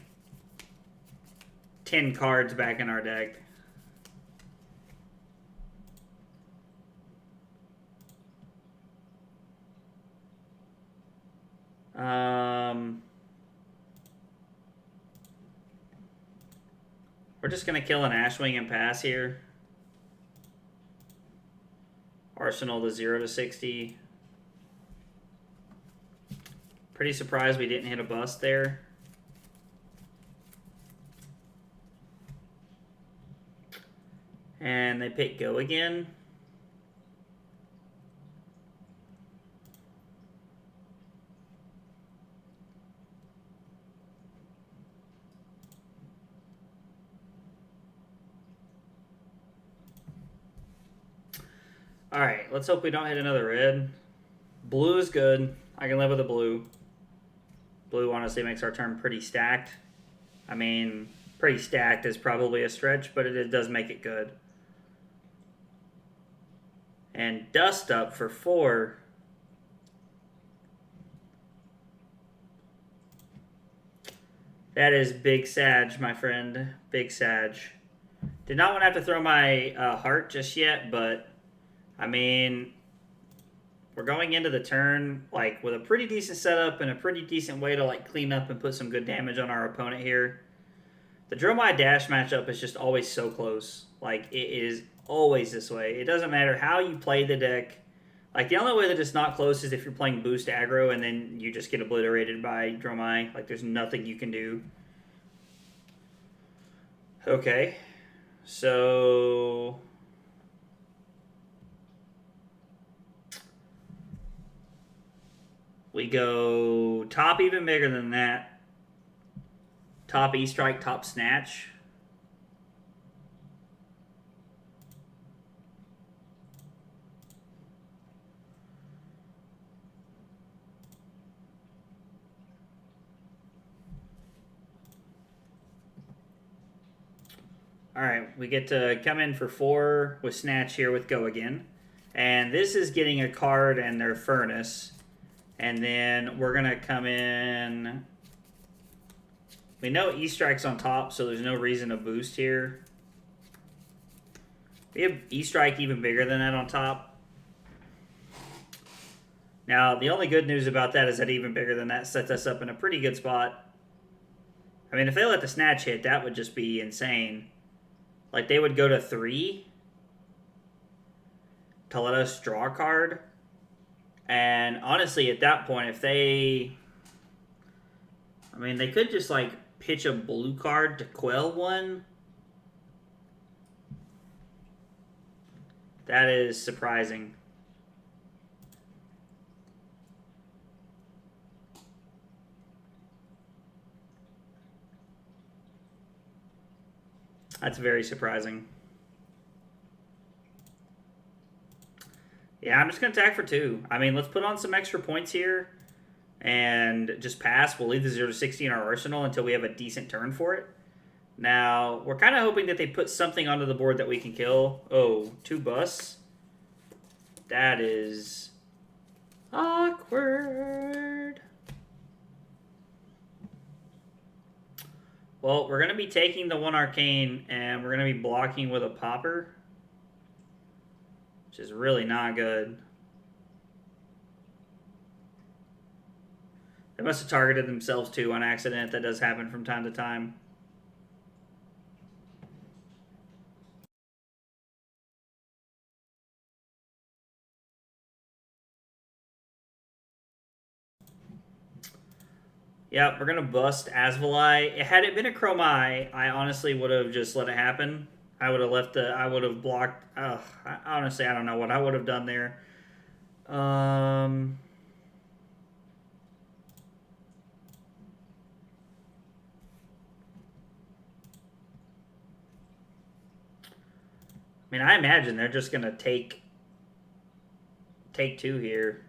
10 cards back in our deck. We're just going to kill an Ashwing and pass here. Arsenal to 0 to 60. Pretty surprised we didn't hit a bust there. And they pick go again. Alright, let's hope we don't hit another red. Blue is good. I can live with a blue. Blue honestly makes our turn pretty stacked. I mean, pretty stacked is probably a stretch, but it does make it good. And Dust Up for 4. That is big Sag, my friend. Big Sag. Did not want to have to throw my heart just yet, but I mean, we're going into the turn like with a pretty decent setup and a pretty decent way to like clean up and put some good damage on our opponent here. The Dromai Dash matchup is just always so close. Like, it is always this way. It doesn't matter how you play the deck. Like, the only way that it's not close is if you're playing boost aggro and then you just get obliterated by Dromai. Like, there's nothing you can do. Okay. So... we go top even bigger than that. Top E-Strike, top Snatch. Alright, we get to come in for 4 with Snatch here with Go Again. And this is getting a card and their Furnace. And then we're going to come in... we know E-Strike's on top, so there's no reason to boost here. We have E-Strike even bigger than that on top. Now, the only good news about that is that even bigger than that sets us up in a pretty good spot. I mean, if they let the Snatch hit, that would just be insane. Like, they would go to 3 to let us draw a card. And honestly, at that point, if they... I mean, they could just, like, pitch a blue card to quell one. That is surprising. That's very surprising. Yeah, I'm just going to attack for 2. I mean, let's put on some extra points here and just pass. We'll leave the 0 to 60 in our arsenal until we have a decent turn for it. Now, we're kind of hoping that they put something onto the board that we can kill. Oh, 2 busts. That is awkward. Well, we're going to be taking the 1 Arcane, and we're going to be blocking with a Popper, which is really not good. They must have targeted themselves, too, on accident. That does happen from time to time. Yeah, we're going to bust Asvalai. Had it been a Chromai, I honestly would have just let it happen. I would have left the... I would have blocked... honestly, I don't know what I would have done there. I mean, I imagine they're just going to take 2 here.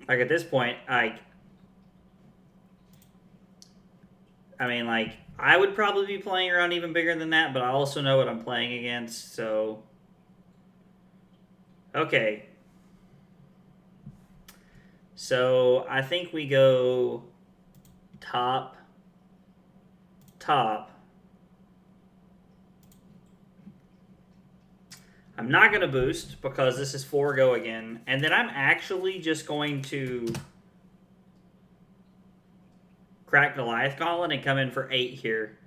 Like, at this point, I mean, like, I would probably be playing around even bigger than that, but I also know what I'm playing against, so... okay. So, I think we go top, top. I'm not going to boost because this is 4 Go Again. And then I'm actually just going to crack Goliath Gauntlet and come in for 8 here.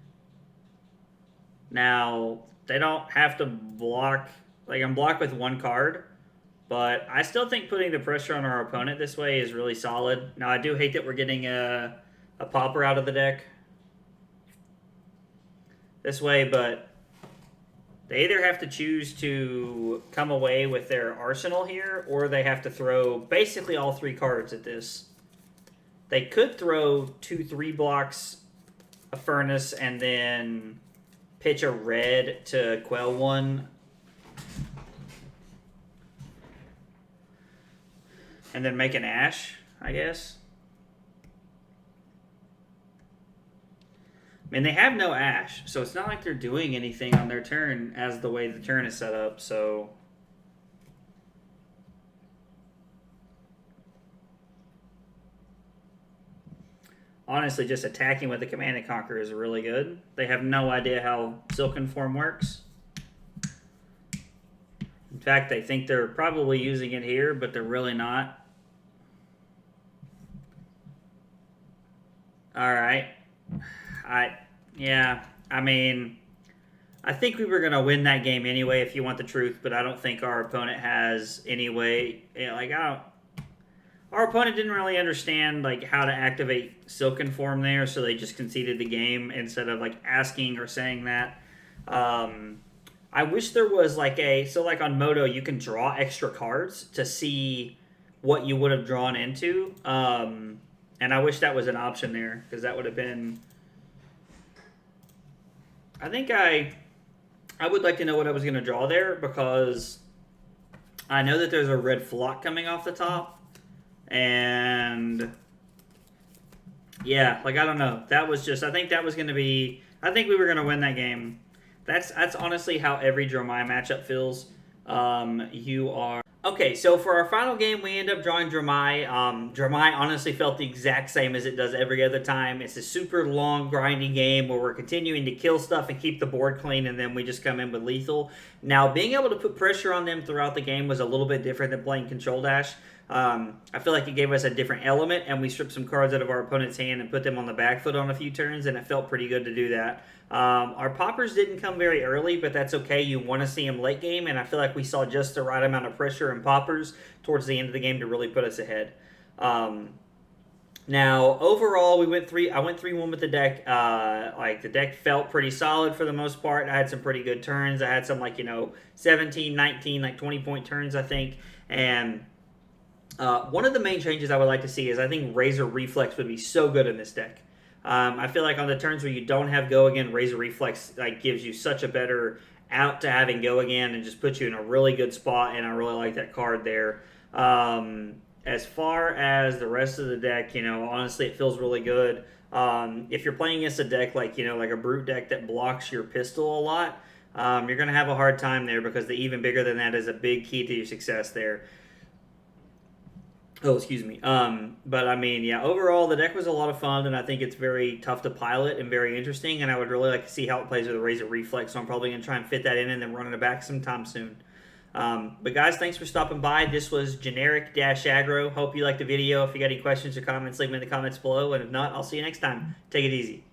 Now, they don't have to block... like, I'm blocked with 1 card. But I still think putting the pressure on our opponent this way is really solid. Now, I do hate that we're getting a Pauper out of the deck this way, but... they either have to choose to come away with their arsenal here, or they have to throw basically all 3 cards at this. They could throw 2 3 blocks, a Furnace, and then pitch a red to quell 1. And then make an Ash, I guess. I mean, they have no Ash, so it's not like they're doing anything on their turn as the way the turn is set up, so... Honestly, just attacking with the Command and Conquer is really good. They have no idea how Silken Form works. In fact, they think they're probably using it here, but they're really not. Alright. Yeah, I mean, I think we were going to win that game anyway, if you want the truth, but I don't think our opponent has any way... Like, I don't... Our opponent didn't really understand like how to activate Silken Form there, so they just conceded the game instead of like asking or saying that. I wish there was like so like on Moto you can draw extra cards to see what you would have drawn into, and I wish that was an option there because that would have been. I think I would like to know what I was going to draw there because I know that there's a red flock coming off the top. And yeah, like I don't know. That was just I think that was gonna be I think we were gonna win that game. That's honestly how every Dromai matchup feels. You are okay, so for our final game we end up drawing Dromai. Dromai honestly felt the exact same as it does every other time. It's a super long grinding game where we're continuing to kill stuff and keep the board clean, and then we just come in with lethal. Now being able to put pressure on them throughout the game was a little bit different than playing Control Dash. I feel like it gave us a different element, and we stripped some cards out of our opponent's hand and put them on the back foot on a few turns, and it felt pretty good to do that. Our poppers didn't come very early, but that's okay. You want to see them late game, and I feel like we saw just the right amount of pressure and poppers towards the end of the game to really put us ahead. Now, overall, I went 3-1 with the deck. Like, the deck felt pretty solid for the most part. I had some pretty good turns. I had some, like, 17, 19, like 20-point turns, I think, and... one of the main changes I would like to see is I think Razor Reflex would be so good in this deck. I feel like on the turns where you don't have Go Again, Razor Reflex like gives you such a better out to having Go Again and just puts you in a really good spot, and I really like that card there. As far as the rest of the deck, honestly, it feels really good. If you're playing against a deck like a Brute deck that blocks your pistol a lot, you're going to have a hard time there because the even bigger than that is a big key to your success there. Oh, excuse me. But I mean, yeah, overall, the deck was a lot of fun, and I think it's very tough to pilot and very interesting, and I would really like to see how it plays with a Razor Reflex, so I'm probably going to try and fit that in and then run it back sometime soon. But guys, thanks for stopping by. This was Generic-Aggro. Hope you liked the video. If you got any questions or comments, leave them in the comments below, and if not, I'll see you next time. Take it easy.